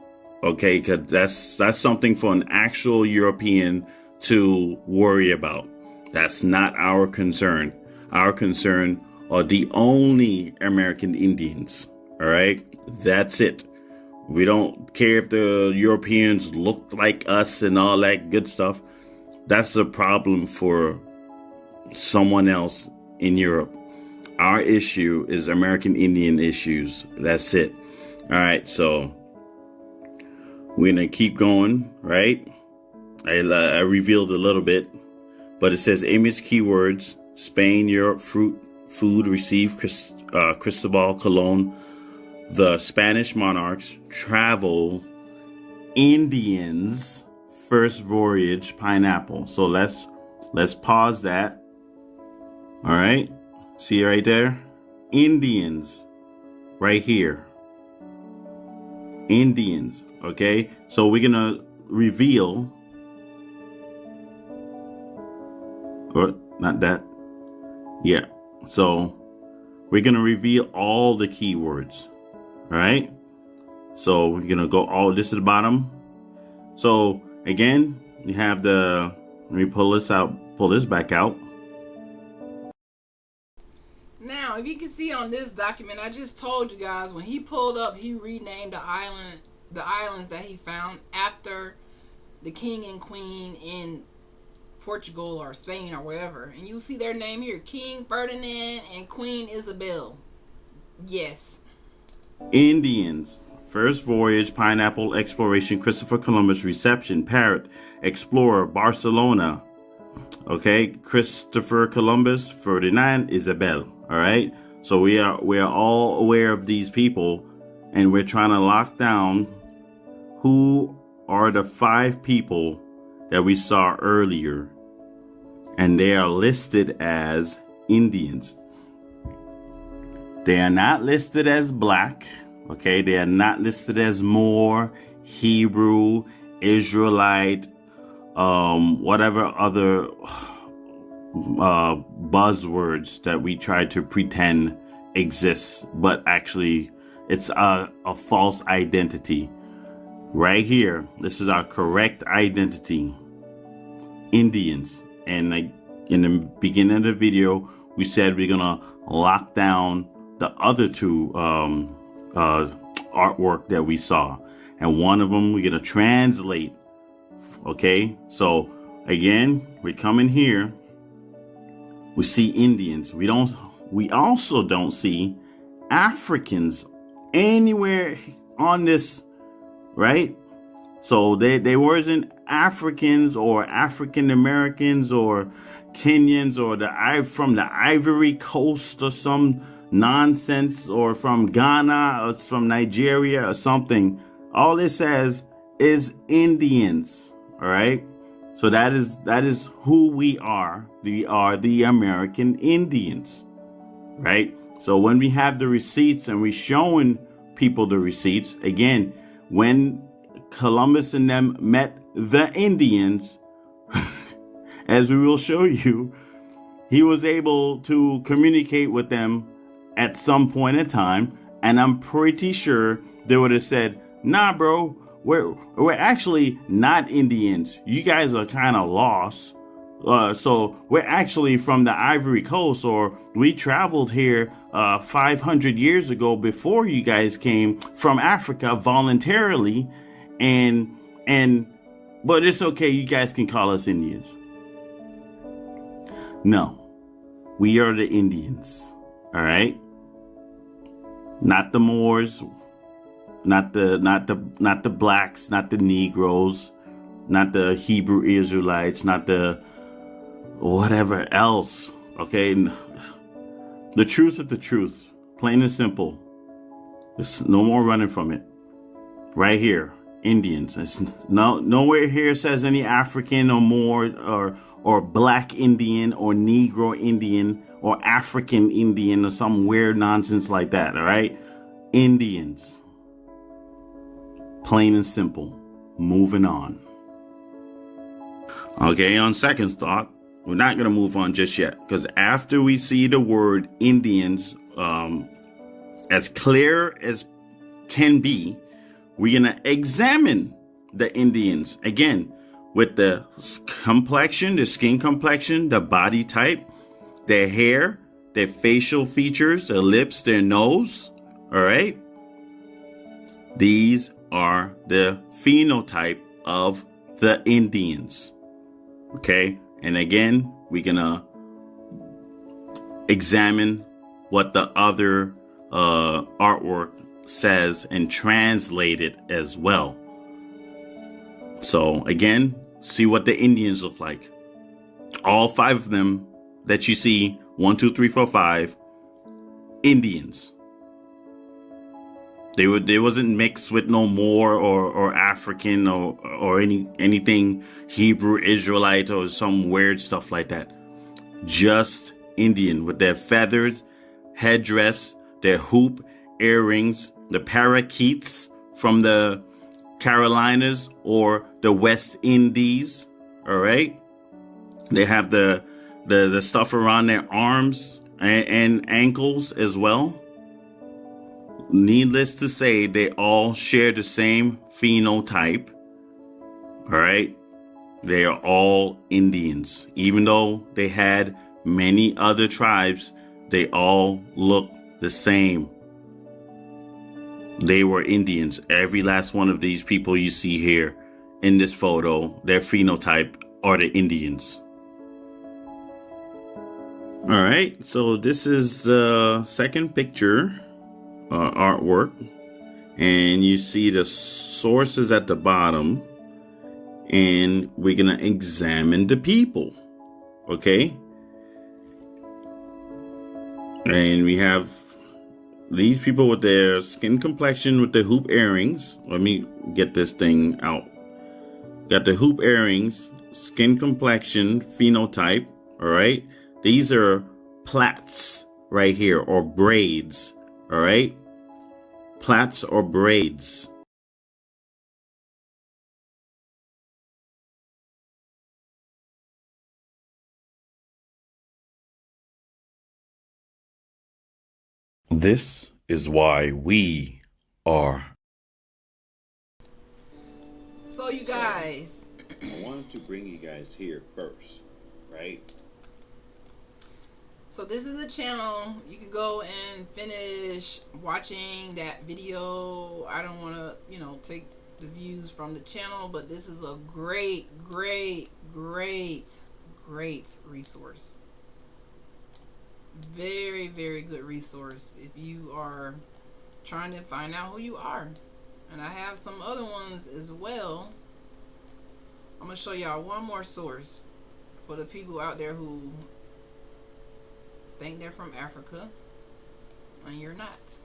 Okay, because that's something for an actual European to worry about. That's not our concern. Our concern are the only American Indians. All right, that's it. We don't care if the Europeans looked like us and all that good stuff. That's a problem for someone else in Europe. Our issue is American Indian issues. That's it. All right, so we're going to keep going, right? I revealed a little bit, but it says image keywords, Spain, Europe, food, received Cristobal Colon, the Spanish monarchs, travel, Indians, first voyage, pineapple. So let's pause that. All right. See right there? Indians right here. Indians. Okay. So we're going to reveal, or not that. Yeah. So we're going to reveal all the keywords. All right. So we're going to go all this to the bottom. So again, you have let me pull this back out. Now, if you can see on this document, I just told you guys when he pulled up, he renamed the islands that he found after the king and queen in Portugal or Spain or wherever. And you see their name here, King Ferdinand and Queen Isabel. Yes. Indians. First voyage, pineapple exploration, Christopher Columbus, reception, parrot, explorer, Barcelona. Okay, Christopher Columbus, Ferdinand, Isabel. All right. So we are all aware of these people, and we're trying to lock down who are the 5 people that we saw earlier, and they are listed as Indians. They are not listed as black. Okay, they are not listed as Moor, Hebrew, Israelite, whatever other buzzwords that we try to pretend exists, but actually it's a false identity. Right here, this is our correct identity. Indians. And in the beginning of the video, we said we're gonna lock down the other 2 artwork that we saw, and one of them we're gonna translate. Okay, so again, we come in here, we see Indians. We also don't see Africans anywhere on this, right? So they wasn't Africans or African Americans or Kenyans or from the Ivory Coast or some nonsense, or from Ghana or from Nigeria or something. All it says is Indians. All right. So that is who we are. We are the American Indians. Right. So when we have the receipts and we showing people the receipts, again, when Columbus and them met the Indians, as we will show you, he was able to communicate with them at some point in time, and I'm pretty sure they would have said, "Nah, bro, we're actually not Indians. You guys are kind of lost. So we're actually from the Ivory Coast, or we traveled here 500 years ago before you guys came from Africa voluntarily, but it's okay. You guys can call us Indians." No, we are the Indians. All right. Not the Moors, not the blacks, not the Negroes, not the Hebrew Israelites, not the whatever else. Okay. The truth is the truth. Plain and simple. There's no more running from it. Right here. Indians. It's nowhere here says any African or Moor or black Indian or Negro Indian or African Indian or some weird nonsense like that. All right. Indians. Plain and simple. Moving on. Okay. On second thought, we're not going to move on just yet, because after we see the word Indians as clear as can be, we're going to examine the Indians again with the complexion, the skin complexion, the body type, their hair, their facial features, their lips, their nose. All right. These are the phenotype of the Indians. Okay. And again, we're going to examine what the other artwork says and translate it as well. So again, see what the Indians look like. All 5 of them that you see, 1, 2, 3, 4, 5, Indians. They wasn't mixed with no Moor or African or anything Hebrew Israelite or some weird stuff like that. Just Indian with their feathers, headdress, their hoop, earrings, the parakeets from the Carolinas or the West Indies. All right. They have the the stuff around their arms and ankles as well. Needless to say, they all share the same phenotype. All right. They are all Indians. Even though they had many other tribes, they all look the same. They were Indians. Every last one of these people you see here in this photo, their phenotype are the Indians. All right, so this is the second picture, artwork, and you see the sources at the bottom, and we're gonna examine the people, okay? And we have these people with their skin complexion with the hoop earrings. Let me get this thing out. Got the hoop earrings, skin complexion, phenotype, all right? These are plaits right here, or braids, all right? Plaits or braids. This is why we are. So you guys, I wanted to bring you guys here first, right? so this is a channel. You can go and finish watching that video. I don't want to, take the views from the channel, but this is a great resource. Very, very good resource if you are trying to find out who you are. And I have some other ones as well. I'm going to show y'all one more source for the people out there who think they're from Africa and you're not.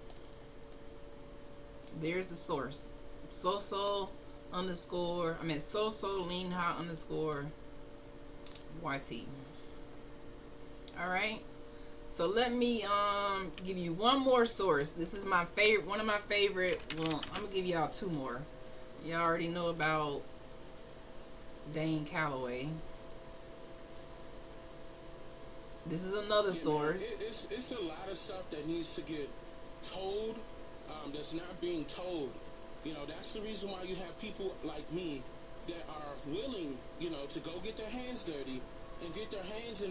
There's the source. Soso lean hot _ YT. Alright. So let me give you one more source. This is my favorite, one of my favorite. Well, I'm gonna give y'all two more. Y'all already know about Dane Calloway. This is another source. It's a lot of stuff that needs to get told, that's not being told. That's the reason why you have people like me that are willing, to go get their hands dirty and get their hands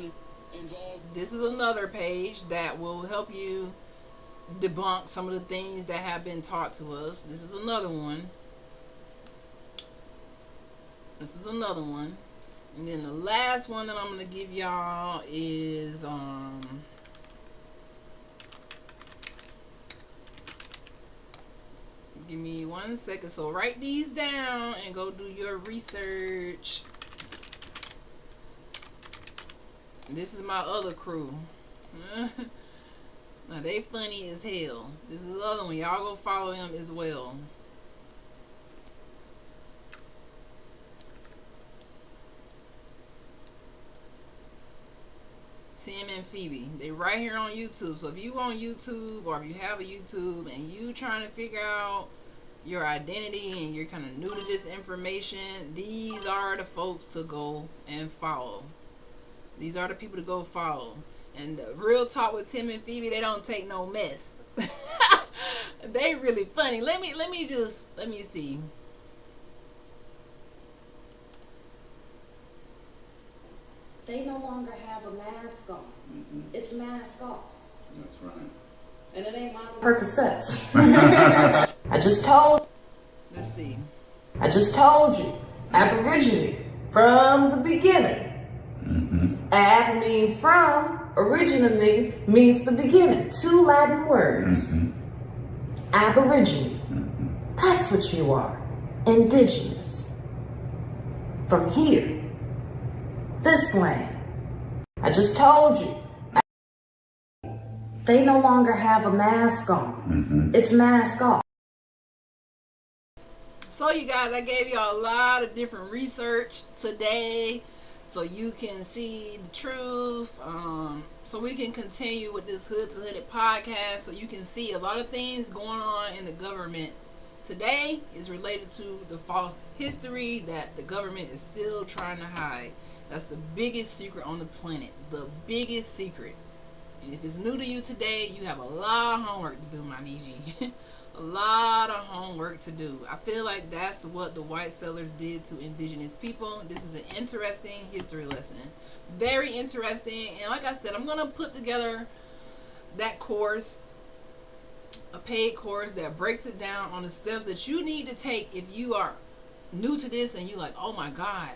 involved. This is another page that will help you debunk some of the things that have been taught to us. This is another one. And then the last one that I'm going to give y'all is give me 1 second. So write these down and go do your research. This is my other crew. Now they funny as hell. This is the other one. Y'all go follow them as well. Tim and Phoebe. They right here on YouTube. So if you on YouTube, or if you have a YouTube and you trying to figure out your identity and you're kind of new to this information, these are the folks to go and follow. These are the people to go follow. And the real talk with Tim and Phoebe, they don't take no mess. They really funny. Let me see. They no longer have a mask on. Mm-hmm. It's mask off. That's right. And it ain't my Percocets. I just told. Let's see. I just told you. Aborigine from the beginning. Mm-hmm. Ab mean from. Originally means the beginning. 2 Latin words. Mm-hmm. Aborigine. Mm-hmm. That's what you are. Indigenous. From here. This land. I just told you. They no longer have a mask on. Mm-hmm. It's mask off. So you guys, I gave y'all a lot of different research today so you can see the truth. So we can continue with this Hood to Hooded podcast so you can see a lot of things going on in the government today is related to the false history that the government is still trying to hide. That's the biggest secret on the planet. The biggest secret. And if it's new to you today, you have a lot of homework to do, my Niji. A lot of homework to do. I feel like that's what the white settlers did to indigenous people. This is an interesting history lesson. Very interesting. And like I said, I'm going to put together that course, a paid course that breaks it down on the steps that you need to take if you are new to this and you're like, oh my God,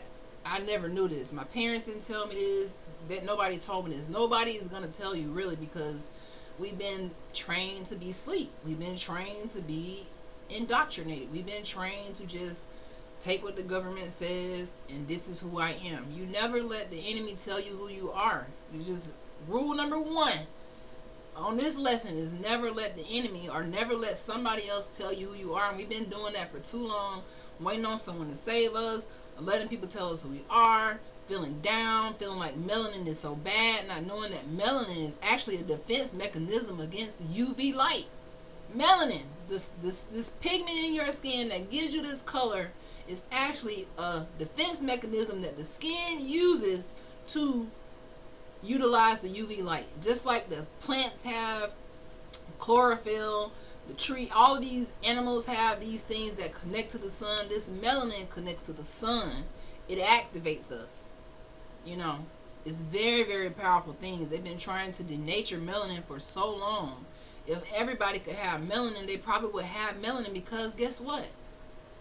I never knew this. My parents didn't tell me this. That nobody told me this. Nobody is going to tell you, really, because we've been trained to be asleep. We've been trained to be indoctrinated. We've been trained to just take what the government says and this is who I am. You never let the enemy tell you who you are. You just, rule number one on this lesson is never let the enemy or never let somebody else tell you who you are. And we've been doing that for too long, waiting on someone to save us, letting people tell us who we are, feeling down, feeling like melanin is so bad, not knowing that melanin is actually a defense mechanism against UV light. Melanin, this pigment in your skin that gives you this color, is actually a defense mechanism that the skin uses to utilize the UV light. Just like the plants have chlorophyll, the tree, all of these animals have these things that connect to the sun. This melanin connects to the sun. It activates us. You know, it's very, very powerful things. They've been trying to denature melanin for so long. If everybody could have melanin, they probably would have melanin, because guess what?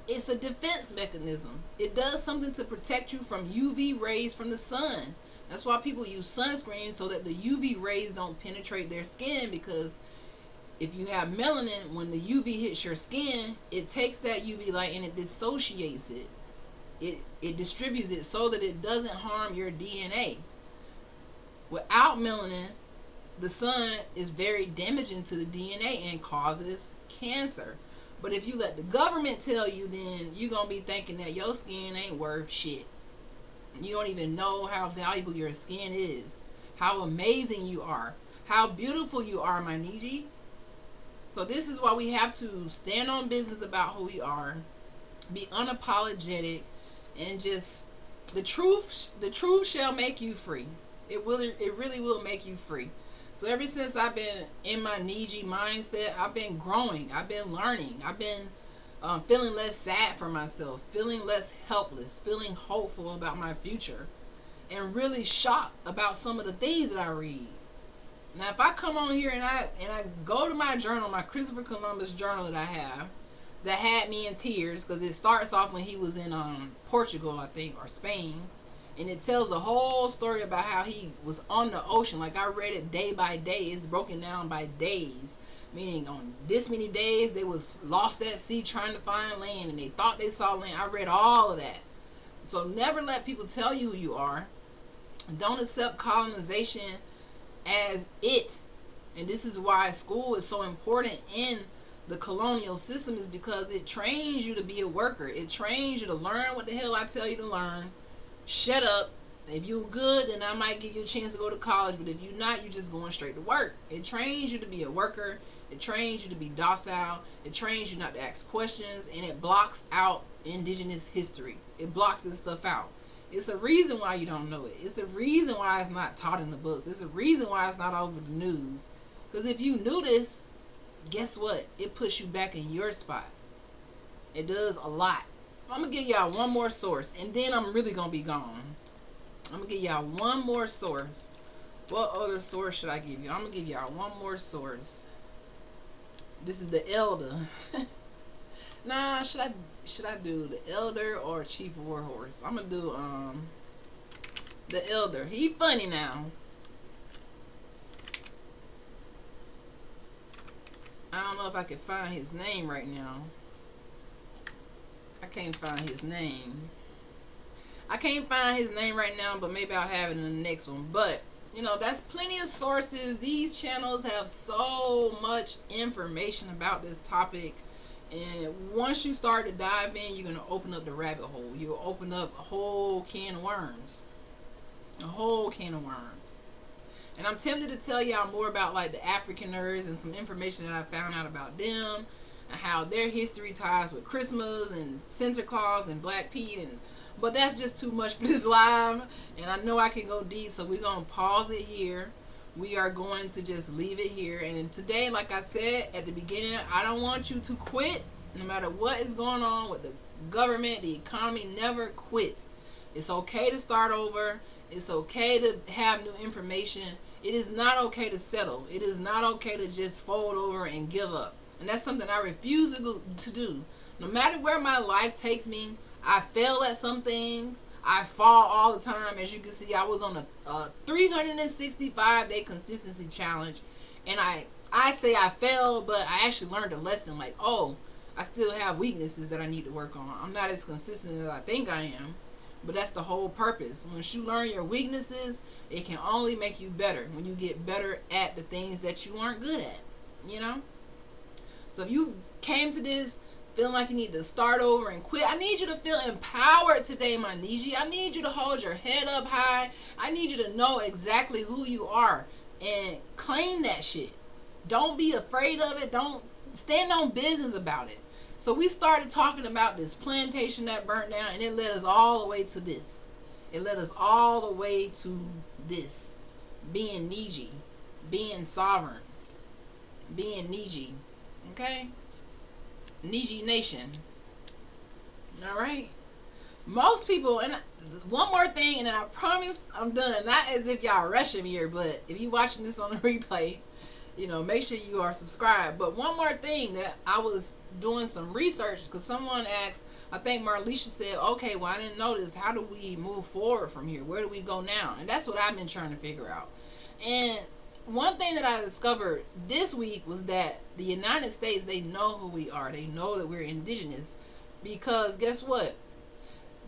It's a defense mechanism. It does something to protect you from UV rays from the sun. That's why people use sunscreen, so that the UV rays don't penetrate their skin, because if you have melanin, when the UV hits your skin, it takes that UV light and it dissociates it. It distributes it so that it doesn't harm your DNA. Without melanin, the sun is very damaging to the DNA and causes cancer. But if you let the government tell you, then you're going to be thinking that your skin ain't worth shit. You don't even know how valuable your skin is, how amazing you are, how beautiful you are, my Niji. So this is why we have to stand on business about who we are, be unapologetic, and just the truth shall make you free. It really will make you free. So ever since I've been in my Niji mindset, I've been growing, I've been learning, I've been feeling less sad for myself, feeling less helpless, feeling hopeful about my future, and really shocked about some of the things that I read. Now, if I come on here and I go to my journal, my Christopher Columbus journal that I have, that had me in tears, because it starts off when he was in Portugal, I think, or Spain, and it tells the whole story about how he was on the ocean. Like, I read it day by day. It's broken down by days, meaning on this many days they was lost at sea trying to find land, and they thought they saw land. I read all of that. So never let people tell you who you are. Don't accept colonization as it. And this is why school is so important in the colonial system, is because it trains you to be a worker. It trains you to learn what the hell I tell you to learn. Shut up. If you're good, then I might give you a chance to go to college, but if you're not, you're just going straight to work. It trains you to be a worker. It trains you to be docile. It trains you not to ask questions, and it blocks out indigenous history. It blocks this stuff out. It's a reason why you don't know it. It's a reason why it's not taught in the books. It's a reason why it's not over the news. Because if you knew this, guess what? It puts you back in your spot. It does a lot. I'm going to give y'all one more source, and then I'm really going to be gone. I'm going to give y'all one more source. What other source should I give you? I'm going to give y'all one more source. This is the Elder. Nah, should I do the Elder or Chief Warhorse? I'm going to do the Elder. He funny now. I don't know if I can find his name right now. I can't find his name. I can't find his name right now, but maybe I'll have it in the next one. But, you know, that's plenty of sources. These channels have so much information about this topic. And once you start to dive in, you're going to open up the rabbit hole. You'll open up a whole can of worms. A whole can of worms. And I'm tempted to tell y'all more about, like, the Afrikaners and some information that I found out about them, and how their history ties with Christmas and Santa Claus and Black Pete and But that's just too much for this live, and I know I can go deep, so we're going to pause it here. We are going to just leave it here. And today, like I said at the beginning, I don't want you to quit. No matter what is going on with the government, the economy, never quit. It's okay to start over. It's okay to have new information. It is not okay to settle. It is not okay to just fold over and give up. And that's something I refuse to do. No matter where my life takes me, I fail at some things. I fall all the time. As you can see, I was on a 365-day consistency challenge. And I say I failed, but I actually learned a lesson. Like, oh, I still have weaknesses that I need to work on. I'm not as consistent as I think I am. But that's the whole purpose. Once you learn your weaknesses, it can only make you better. When you get better at the things that you aren't good at. You know? So if you came to this feeling like you need to start over and quit, I need you to feel empowered today, my Niji. I need you to hold your head up high. I need you to know exactly who you are and claim that shit. Don't be afraid of it. Don't stand on business about it. So we started talking about this plantation that burnt down, and it led us all the way to this. It led us all the way to this. Being Niji. Being sovereign. Being Niji. Okay? Niji Nation. Alright? Most people, and one more thing, and then I promise I'm done. Not as if y'all rushing me here, but if you watching this on the replay, you know, make sure you are subscribed. But one more thing that I was doing some research, because someone asked, I think Marlisha said, okay, well, I didn't know this. How do we move forward from here? Where do we go now? And that's what I've been trying to figure out. And one thing that I discovered this week was that the United States, they know who we are. They know that we're indigenous. Because guess what?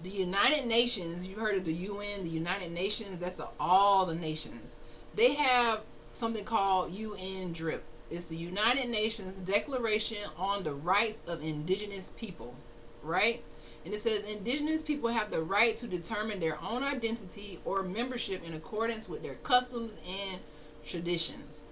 The United Nations, you heard of the UN, the United Nations, that's all the nations. They have something called UN DRIP. It's the United Nations Declaration on the Rights of Indigenous People, right? And it says indigenous people have the right to determine their own identity or membership in accordance with their customs and traditions,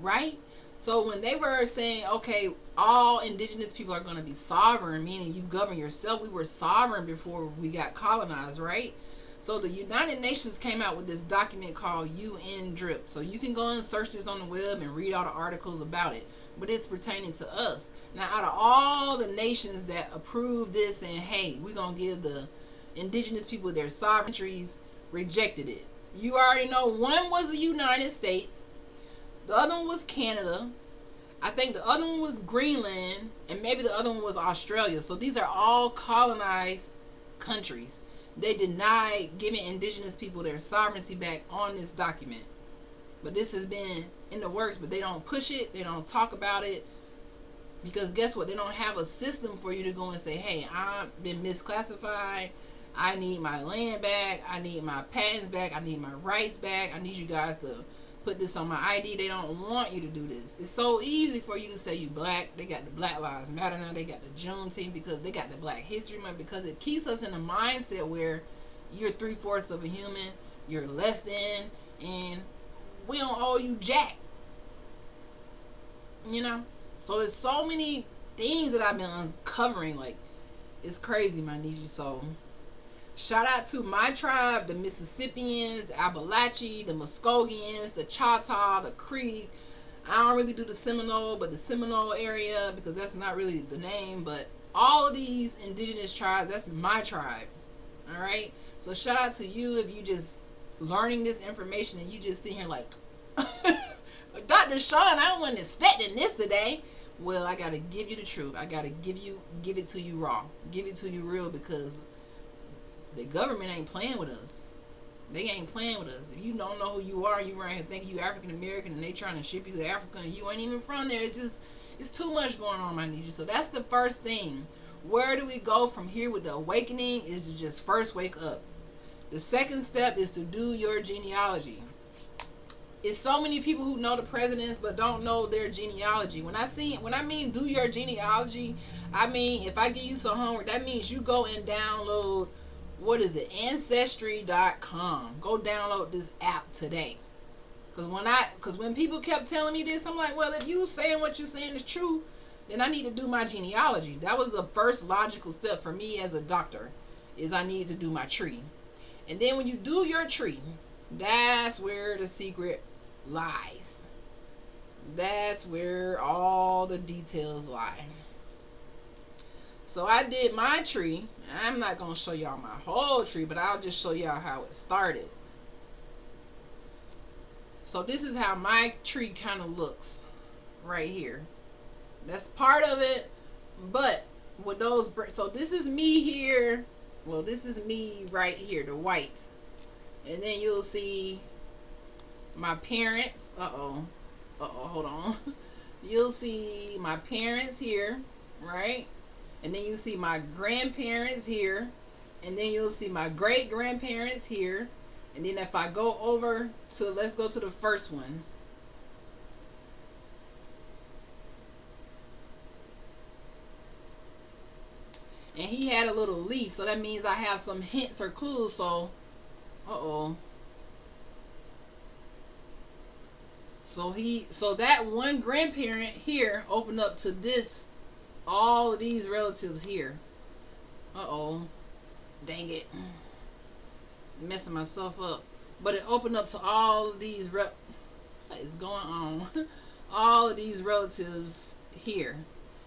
right? So when they were saying, okay, all indigenous people are going to be sovereign, meaning you govern yourself, we were sovereign before we got colonized, right? So the United Nations came out with this document called UN DRIP. So you can go and search this on the web and read all the articles about it. But it's pertaining to us. Now, out of all the nations that approved this and, hey, we're going to give the indigenous people their sovereignties, rejected it. You already know one was the United States. The other one was Canada. I think the other one was Greenland. And maybe the other one was Australia. So these are all colonized countries. They denied giving indigenous people their sovereignty back on this document. But this has been in the works, but they don't push it. They don't talk about it. Because guess what? They don't have a system for you to go and say, hey, I've been misclassified. I need my land back. I need my patents back. I need my rights back. I need you guys to put this on my ID. They don't want you to do this. It's so easy for you to say you black. They got the Black Lives Matter now. They got the Juneteenth because they got the Black History Month, because it keeps us in a mindset where you're 3/4 of a human, you're less than, and we don't owe you jack. You know? So it's so many things that I've been uncovering. Like, it's crazy, my Niji. So shout out to my tribe, the Mississippians, the Appalachians, the Muskogeans, the Choctaw, the Creek. I don't really do the Seminole, but the Seminole area, because that's not really the name. But all of these indigenous tribes, that's my tribe. Alright? So shout out to you if you just learning this information and you just sit here like, Dr. Sean, I wasn't expecting this today. Well, I gotta give you the truth. I gotta give it to you raw. Give it to you real, because the government ain't playing with us. They ain't playing with us. If you don't know who you are, you right here thinking you African American and they trying to ship you to Africa and you ain't even from there. It's too much going on, my Niji. So that's the first thing. Where do we go from here with the awakening is to just first wake up. The second step is to do your genealogy. It's so many people who know the presidents but don't know their genealogy. When I mean do your genealogy, I mean if I give you some homework, that means you go and download, what is it, Ancestry.com. Go download this app today. Because when people kept telling me this, I'm like, well, if you saying what you're saying is true, then I need to do my genealogy. That was the first logical step for me as a doctor. is I need to do my tree. And then when you do your tree, that's where the secret lies. That's where all the details lie. So I did my tree. I'm not going to show y'all my whole tree, but I'll just show y'all how it started. So this is how my tree kind of looks right here. That's part of it, but with those, so this is me here. Well, this is me right here, the white. And then you'll see my parents. Hold on. You'll see my parents here, right? And then you see my grandparents here. And then you'll see my great grandparents here. And then if I go over to, let's go to the first one. And he had a little leaf, so that means I have some hints or clues. So, So that one grandparent here opened up to this, all of these relatives here. Dang it. Messing myself up. But it opened up to all of these what is going on? All of these relatives here.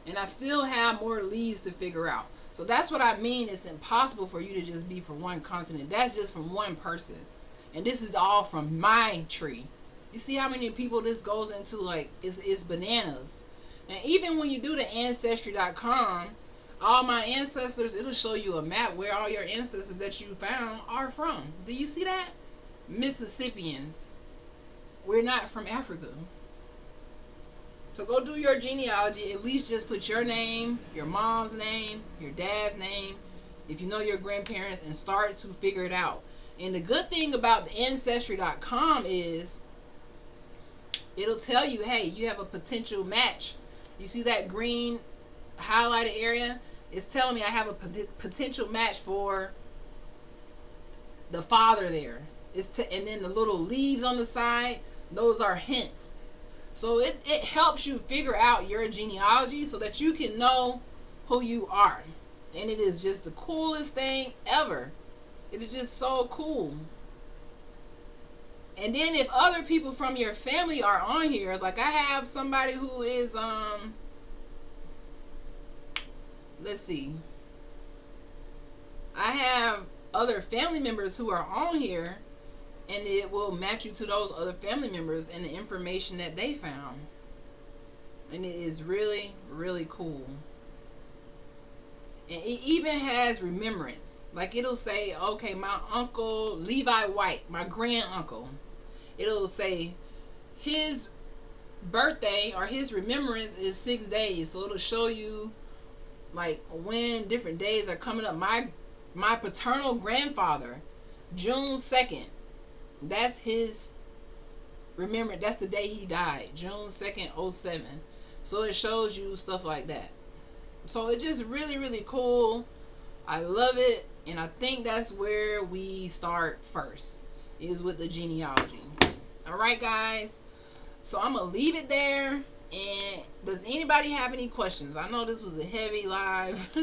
And I still have more leaves to figure out. So that's what I mean. It's impossible for you to just be from one continent. That's just from one person. And this is all from my tree. You see how many people this goes into? Like, it's bananas. And even when you do the Ancestry.com, all my ancestors, it'll show you a map where all your ancestors that you found are from. Do you see that? Mississippians. We're not from Africa. So go do your genealogy. At least just put your name, your mom's name, your dad's name, if you know your grandparents, and start to figure it out. And the good thing about the Ancestry.com is it'll tell you, hey, you have a potential match. You see that green highlighted area? It's telling me I have a potential match for the father there. And then the little leaves on the side, those are hints. So it helps you figure out your genealogy so that you can know who you are. And it is just the coolest thing ever. It is just so cool. And then if other people from your family are on here, like I have somebody who is, let's see. I have other family members who are on here, and it will match you to those other family members and the information that they found. And it is really, really cool. And it even has remembrance. Like it'll say, okay, my uncle Levi White, my grand uncle. It'll say his birthday or his remembrance is 6 days. So it'll show you like when different days are coming up. My paternal grandfather, June 2nd. That's his remembrance. That's the day he died. June 2nd, 07. So it shows you stuff like that. So it's just really, really cool. I love it. And I think that's where we start first, is with the genealogy. Alright, guys. So I'm going to leave it there. And does anybody have any questions? I know this was a heavy live.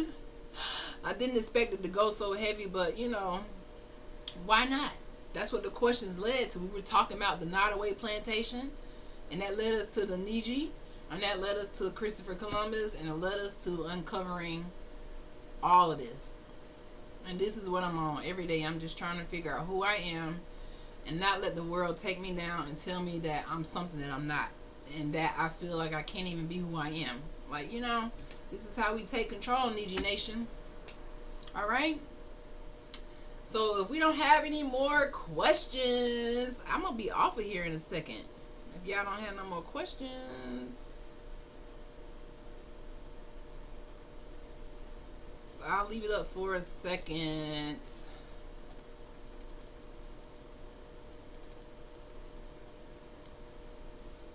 I didn't expect it to go so heavy, but you know, why not? That's what the questions led to. We were talking about the Nottoway Plantation, and that led us to the Niji, and that led us to Christopher Columbus, and it led us to uncovering all of this. And this is what I'm on every day. I'm just trying to figure out who I am and not let the world take me down and tell me that I'm something that I'm not, and that I feel like I can't even be who I am. Like, you know, this is how we take control, Niji Nation. Alright? So if we don't have any more questions, I'm going to be off of here in a second. If y'all don't have no more questions. So I'll leave it up for a second.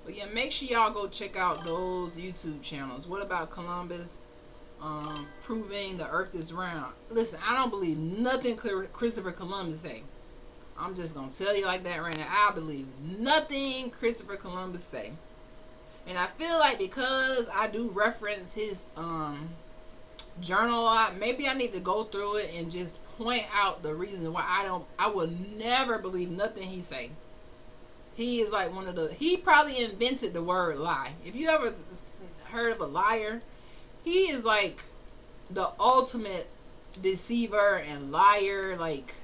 But yeah, make sure y'all go check out those YouTube channels. What about Columbus? Proving the earth is round. Listen, I don't believe nothing Christopher Columbus say. I'm just gonna tell you like that right now. I believe nothing Christopher Columbus say. And I feel like because I do reference his journal a lot. Maybe I need to go through it and just point out the reason why I will never believe nothing he say. He is like he probably invented the word lie. If you ever heard of a liar, he is like the ultimate deceiver and liar. Like,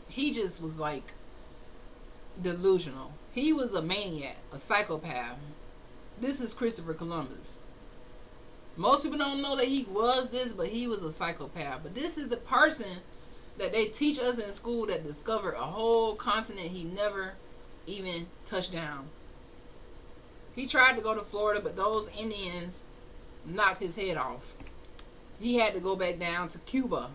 he just was like delusional. He was a maniac, a psychopath. This is Christopher Columbus. Most people don't know that he was this, but he was a psychopath. But this is the person that they teach us in school that discovered a whole continent he never even touched down. He tried to go to Florida, but those Indians knocked his head off. He had to go back down to Cuba.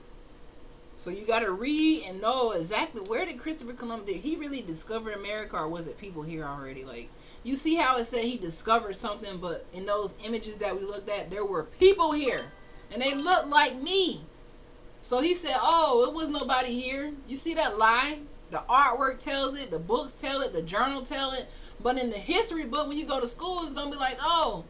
So you got to read and know exactly where did Christopher Columbus, did he really discover America, or was it people here already? Like, you see how it said he discovered something, but in those images that we looked at, there were people here, and they looked like me. So he said, oh, it was nobody here. You see that lie? The artwork tells it, the books tell it, the journal tell it. But in the history book, when you go to school, it's going to be like, oh,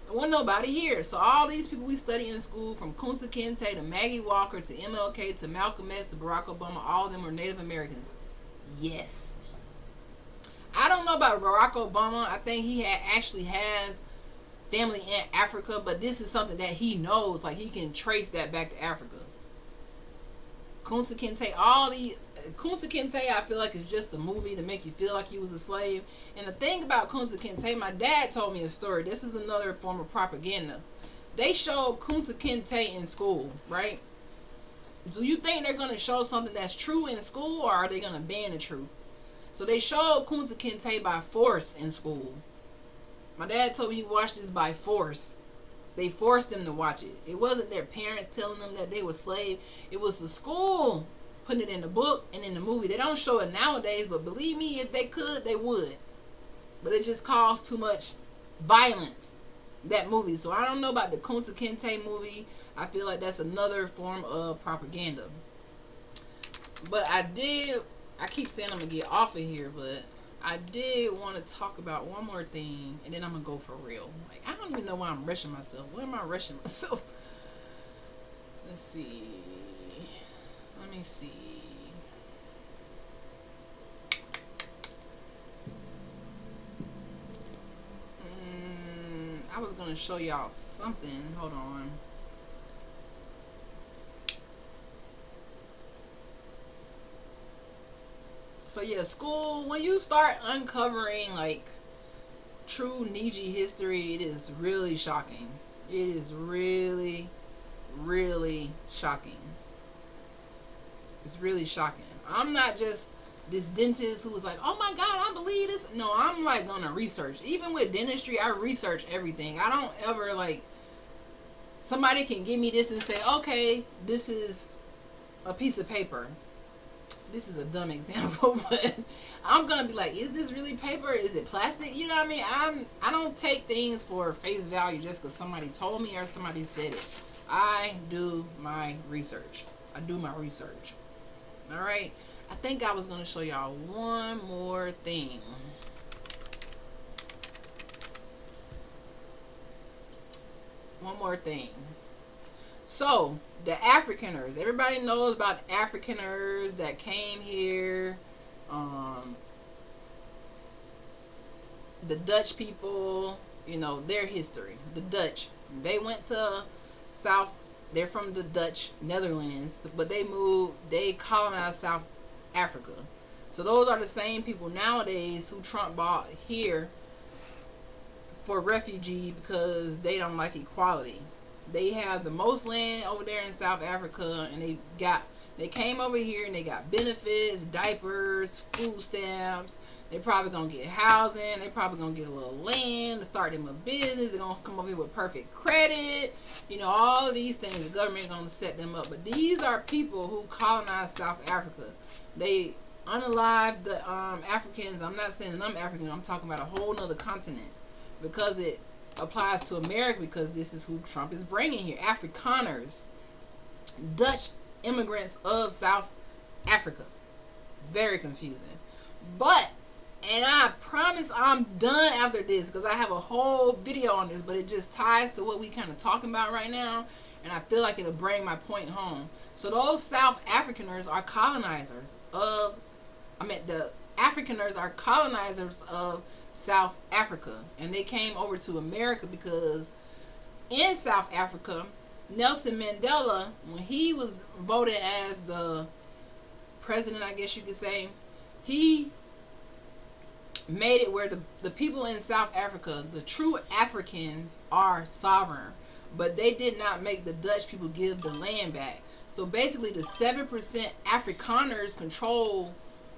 there wasn't nobody here. So all these people we study in school, from Kunta Kinte to Maggie Walker to MLK to Malcolm X to Barack Obama, all of them were Native Americans. Yes. I don't know about Barack Obama. I think he actually has family in Africa, but this is something that he knows. Like, he can trace that back to Africa. Kunta Kinte, Kunta Kinte, I feel like it's just a movie to make you feel like he was a slave. And the thing about Kunta Kinte, my dad told me a story. This is another form of propaganda. They showed Kunta Kinte in school, right? Do you think they're going to show something that's true in school, or are they going to ban the truth? So they showed Kunta Kinte by force in school. My dad told me he watched this by force. They forced them to watch it. It wasn't their parents telling them that they were slaves. It was the school putting it in the book and in the movie. They don't show it nowadays, but believe me, if they could, they would. But it just caused too much violence, that movie. So I don't know about the Kunta Kinte movie. I feel like that's another form of propaganda. But I keep saying I'm going to get off of here, but I did want to talk about one more thing, and then I'm going to go for real. Like, I don't even know why I'm rushing myself. Why am I rushing myself? Let's see. Let me see. I was going to show y'all something. Hold on. So yeah, school, when you start uncovering like true Niji history, it is really shocking. It is really, really shocking. It's really shocking. I'm not just this dentist who was like, oh my God, I believe this. No, I'm like gonna research. Even with dentistry, I research everything. I don't ever like, somebody can give me this and say, okay, this is a piece of paper. This is a dumb example, but I'm gonna be like, is this really paper? Is it plastic? You know what I mean? I don't take things for face value just because somebody told me or somebody said it. I do my research. I do my research. All right. I think I was gonna show y'all one more thing. One more thing. So, the Afrikaners. Everybody knows about Afrikaners that came here. The Dutch people, you know, their history. The Dutch. They went to South. They're from the Dutch Netherlands, but they colonized South Africa. So those are the same people nowadays who Trump bought here for refugee because they don't like equality. They have the most land over there in South Africa, and they came over here and they got benefits, diapers, food stamps. They probably gonna get housing. They probably gonna get a little land to start them a business. They're gonna come over here with perfect credit. You know, all of these things. The government gonna set them up. But these are people who colonized South Africa. They unalived the Africans. I'm not saying that I'm African. I'm talking about a whole nother continent, because it applies to America, because this is who Trump is bringing here. Afrikaners, Dutch immigrants of South Africa. Very confusing. But And I promise I'm done after this because I have a whole video on this, but it just ties to what we kind of talking about right now, and I feel like it'll bring my point home. So those South Africaners are colonizers of, the Afrikaners are colonizers of South Africa, and they came over to America because in South Africa, Nelson Mandela, when he was voted as the president, I guess you could say, he made it where the people in South Africa, the true Africans, are sovereign, but they did not make the Dutch people give the land back. So basically the 7% Afrikaners control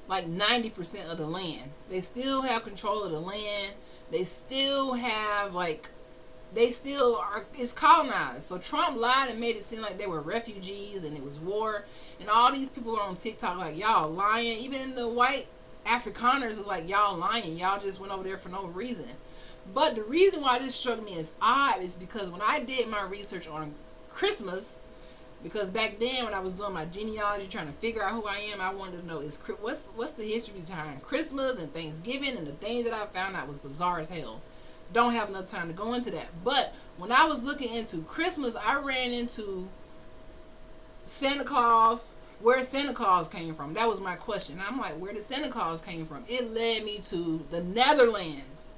like 90% of the land. They still have control of the land. They still have it's colonized. So Trump lied and made it seem like they were refugees and it was war, and all these people are on TikTok like, y'all lying. Even the white Afrikaners is like, y'all lying, y'all just went over there for no reason. But the reason why this struck me as odd is because when I did my research on Christmas, because back then when I was doing my genealogy trying to figure out who I am, I wanted to know what's the history behind Christmas and Thanksgiving, and the things that I found out was bizarre as hell. Don't have enough time to go into that. But when I was looking into Christmas, I ran into Santa Claus, where Santa Claus came from. That was my question. I'm like, where did Santa Claus came from? It led me to the Netherlands.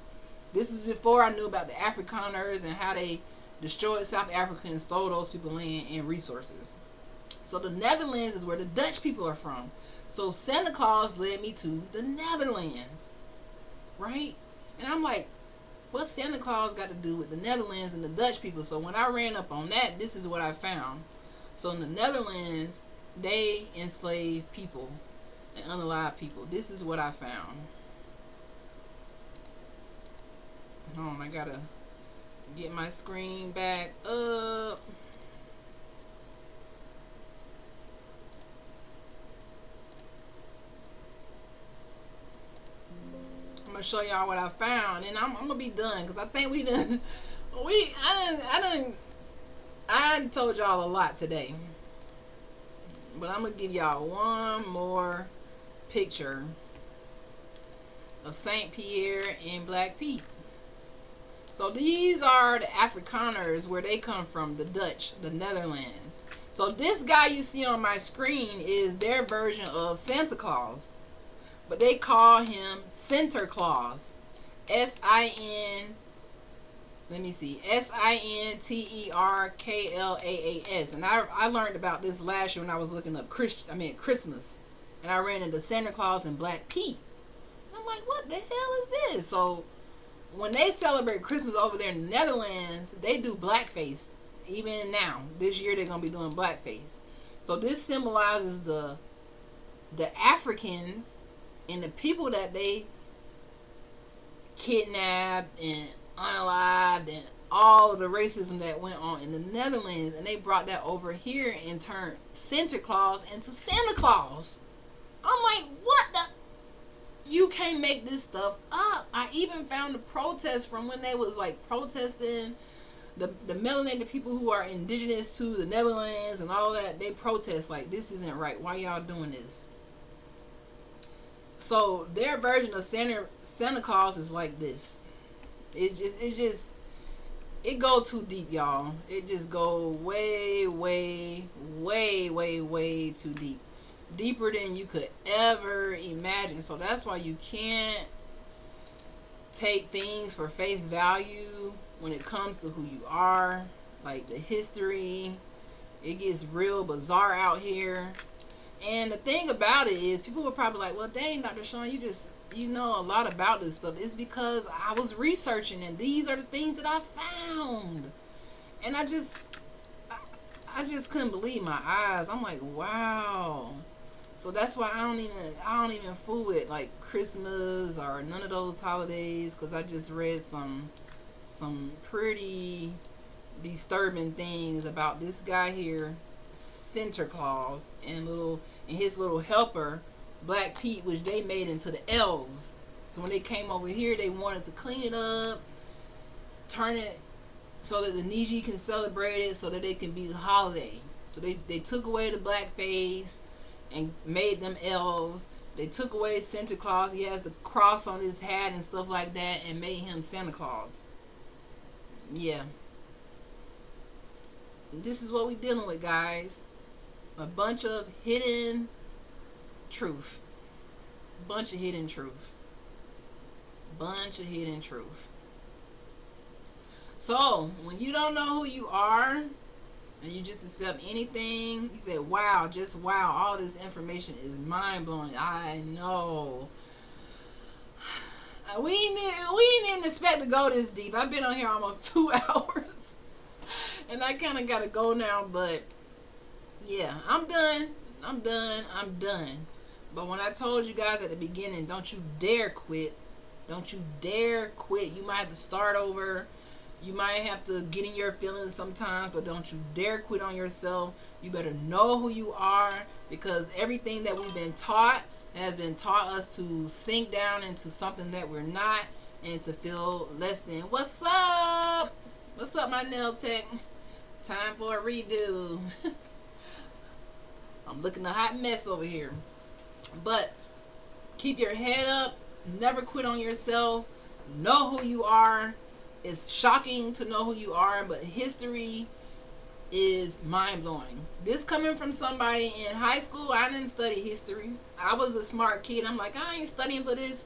This is before I knew about the Afrikaners and how they destroyed South Africa and stole those people land and resources. So the Netherlands is where the Dutch people are from. So Santa Claus led me to the Netherlands, right? And I'm like, what's Santa Claus got to do with the Netherlands and the Dutch people? So when I ran up on that, this is what I found. So in the Netherlands, they enslave people and unalive people. This is what I found. Hold on, I gotta get my screen back up. I'm gonna show y'all what I found, and I'm gonna be done because I think I done told y'all a lot today. But I'm going to give y'all one more picture of St. Pierre and Black Pete. So these are the Afrikaners, where they come from, the Dutch, the Netherlands. So this guy you see on my screen is their version of Santa Claus. But they call him Sinterklaas. Sinterklaas. And I learned about this last year when I was looking up Christmas. And I ran into Santa Claus and Black Pete. I'm like, what the hell is this? So when they celebrate Christmas over there in the Netherlands, they do blackface. Even now, this year they're going to be doing blackface. So this symbolizes the Africans and the people that they kidnapped and unalived and all of the racism that went on in the Netherlands, and they brought that over here and turned Sinterklaas into Santa Claus. I'm like, what the? You can't make this stuff up. I even found the protests from when they was like protesting the melanated people who are indigenous to the Netherlands and all that. They protest like, this isn't right. Why y'all doing this? So their version of Santa Claus is like this. It go too deep, y'all. It just go way too deep. Deeper than you could ever imagine. So that's why you can't take things for face value when it comes to who you are. Like the history, it gets real bizarre out here. And the thing about it is, people were probably like, well, dang, Dr. Sean, you know a lot about this stuff. It's because I was researching, and these are the things that I found. And I just couldn't believe my eyes. I'm like, wow. So that's why I don't even fool with like Christmas or none of those holidays, because I just read some pretty disturbing things about this guy here, Sinterklaas, and his little helper, Black Pete, which they made into the elves. So when they came over here, they wanted to clean it up, turn it so that the Niji can celebrate it, so that it can be the holiday. So they took away the black face and made them elves, They took away Santa Claus. He has the cross on his hat and stuff like that and made him Santa Claus. Yeah. This is what we're dealing with, guys. A bunch of hidden truth. Bunch of hidden truth. Bunch of hidden truth. So, when you don't know who you are, and you just accept anything, you say, wow, just wow, all this information is mind-blowing. I know. We didn't even expect to go this deep. I've been on here almost 2 hours. And I kind of got to go now, but yeah, I'm done. But when I told you guys at the beginning, don't you dare quit. Don't you dare quit. You might have to start over. You might have to get in your feelings sometimes, but don't you dare quit on yourself. You better know who you are, because everything that we've been taught has been taught us to sink down into something that we're not and to feel less than. What's up? What's up, my nail tech? Time for a redo. I'm looking a hot mess over here. But keep your head up. Never quit on yourself. Know who you are. It's shocking to know who you are, but history is mind-blowing. This coming from somebody in high school. I didn't study history. I was a smart kid. I'm like, I ain't studying for this.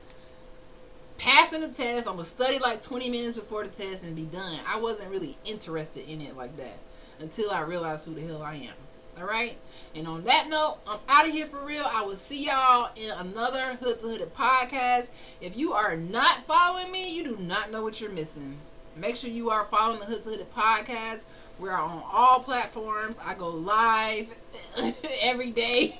Passing the test, I'm going to study like 20 minutes before the test and be done. I wasn't really interested in it like that until I realized who the hell I am. Alright? And on that note, I'm out of here for real. I will see y'all in another Hood to Hooded podcast. If you are not following me, you do not know what you're missing. Make sure you are following the Hood to Hooded podcast. We're on all platforms. I go live every day.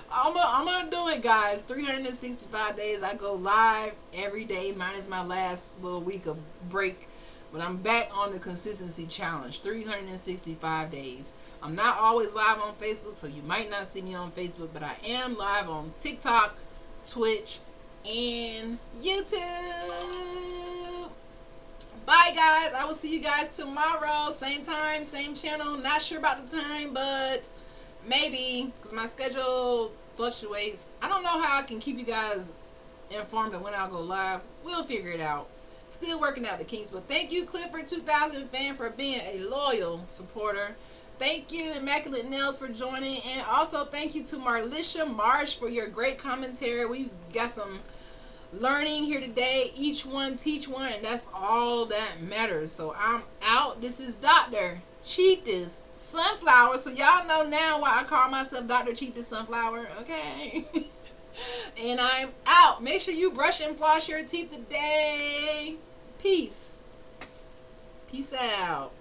I'm gonna do it, guys. 365 days. I go live every day, minus my last little week of break. But I'm back on the consistency challenge. 365 days. I'm not always live on Facebook, so you might not see me on Facebook, but I am live on TikTok, Twitch, and YouTube. Bye, guys. I will see you guys tomorrow. Same time, same channel. Not sure about the time, but maybe, because my schedule fluctuates. I don't know how I can keep you guys informed of when I'll go live. We'll figure it out. Still working out the kinks, but thank you, Clifford 2000 fan, for being a loyal supporter. Thank you, Immaculate Nails, for joining, and also thank you to Marlisha Marsh for your great commentary. We've got some learning here today. Each one teach one, and that's all that matters. So I'm out. This is Dr. Chiefess Sunflower. So y'all know now why I call myself Dr. Chiefess Sunflower. Okay. And I'm out. Make sure you brush and floss your teeth today. Peace. Peace out.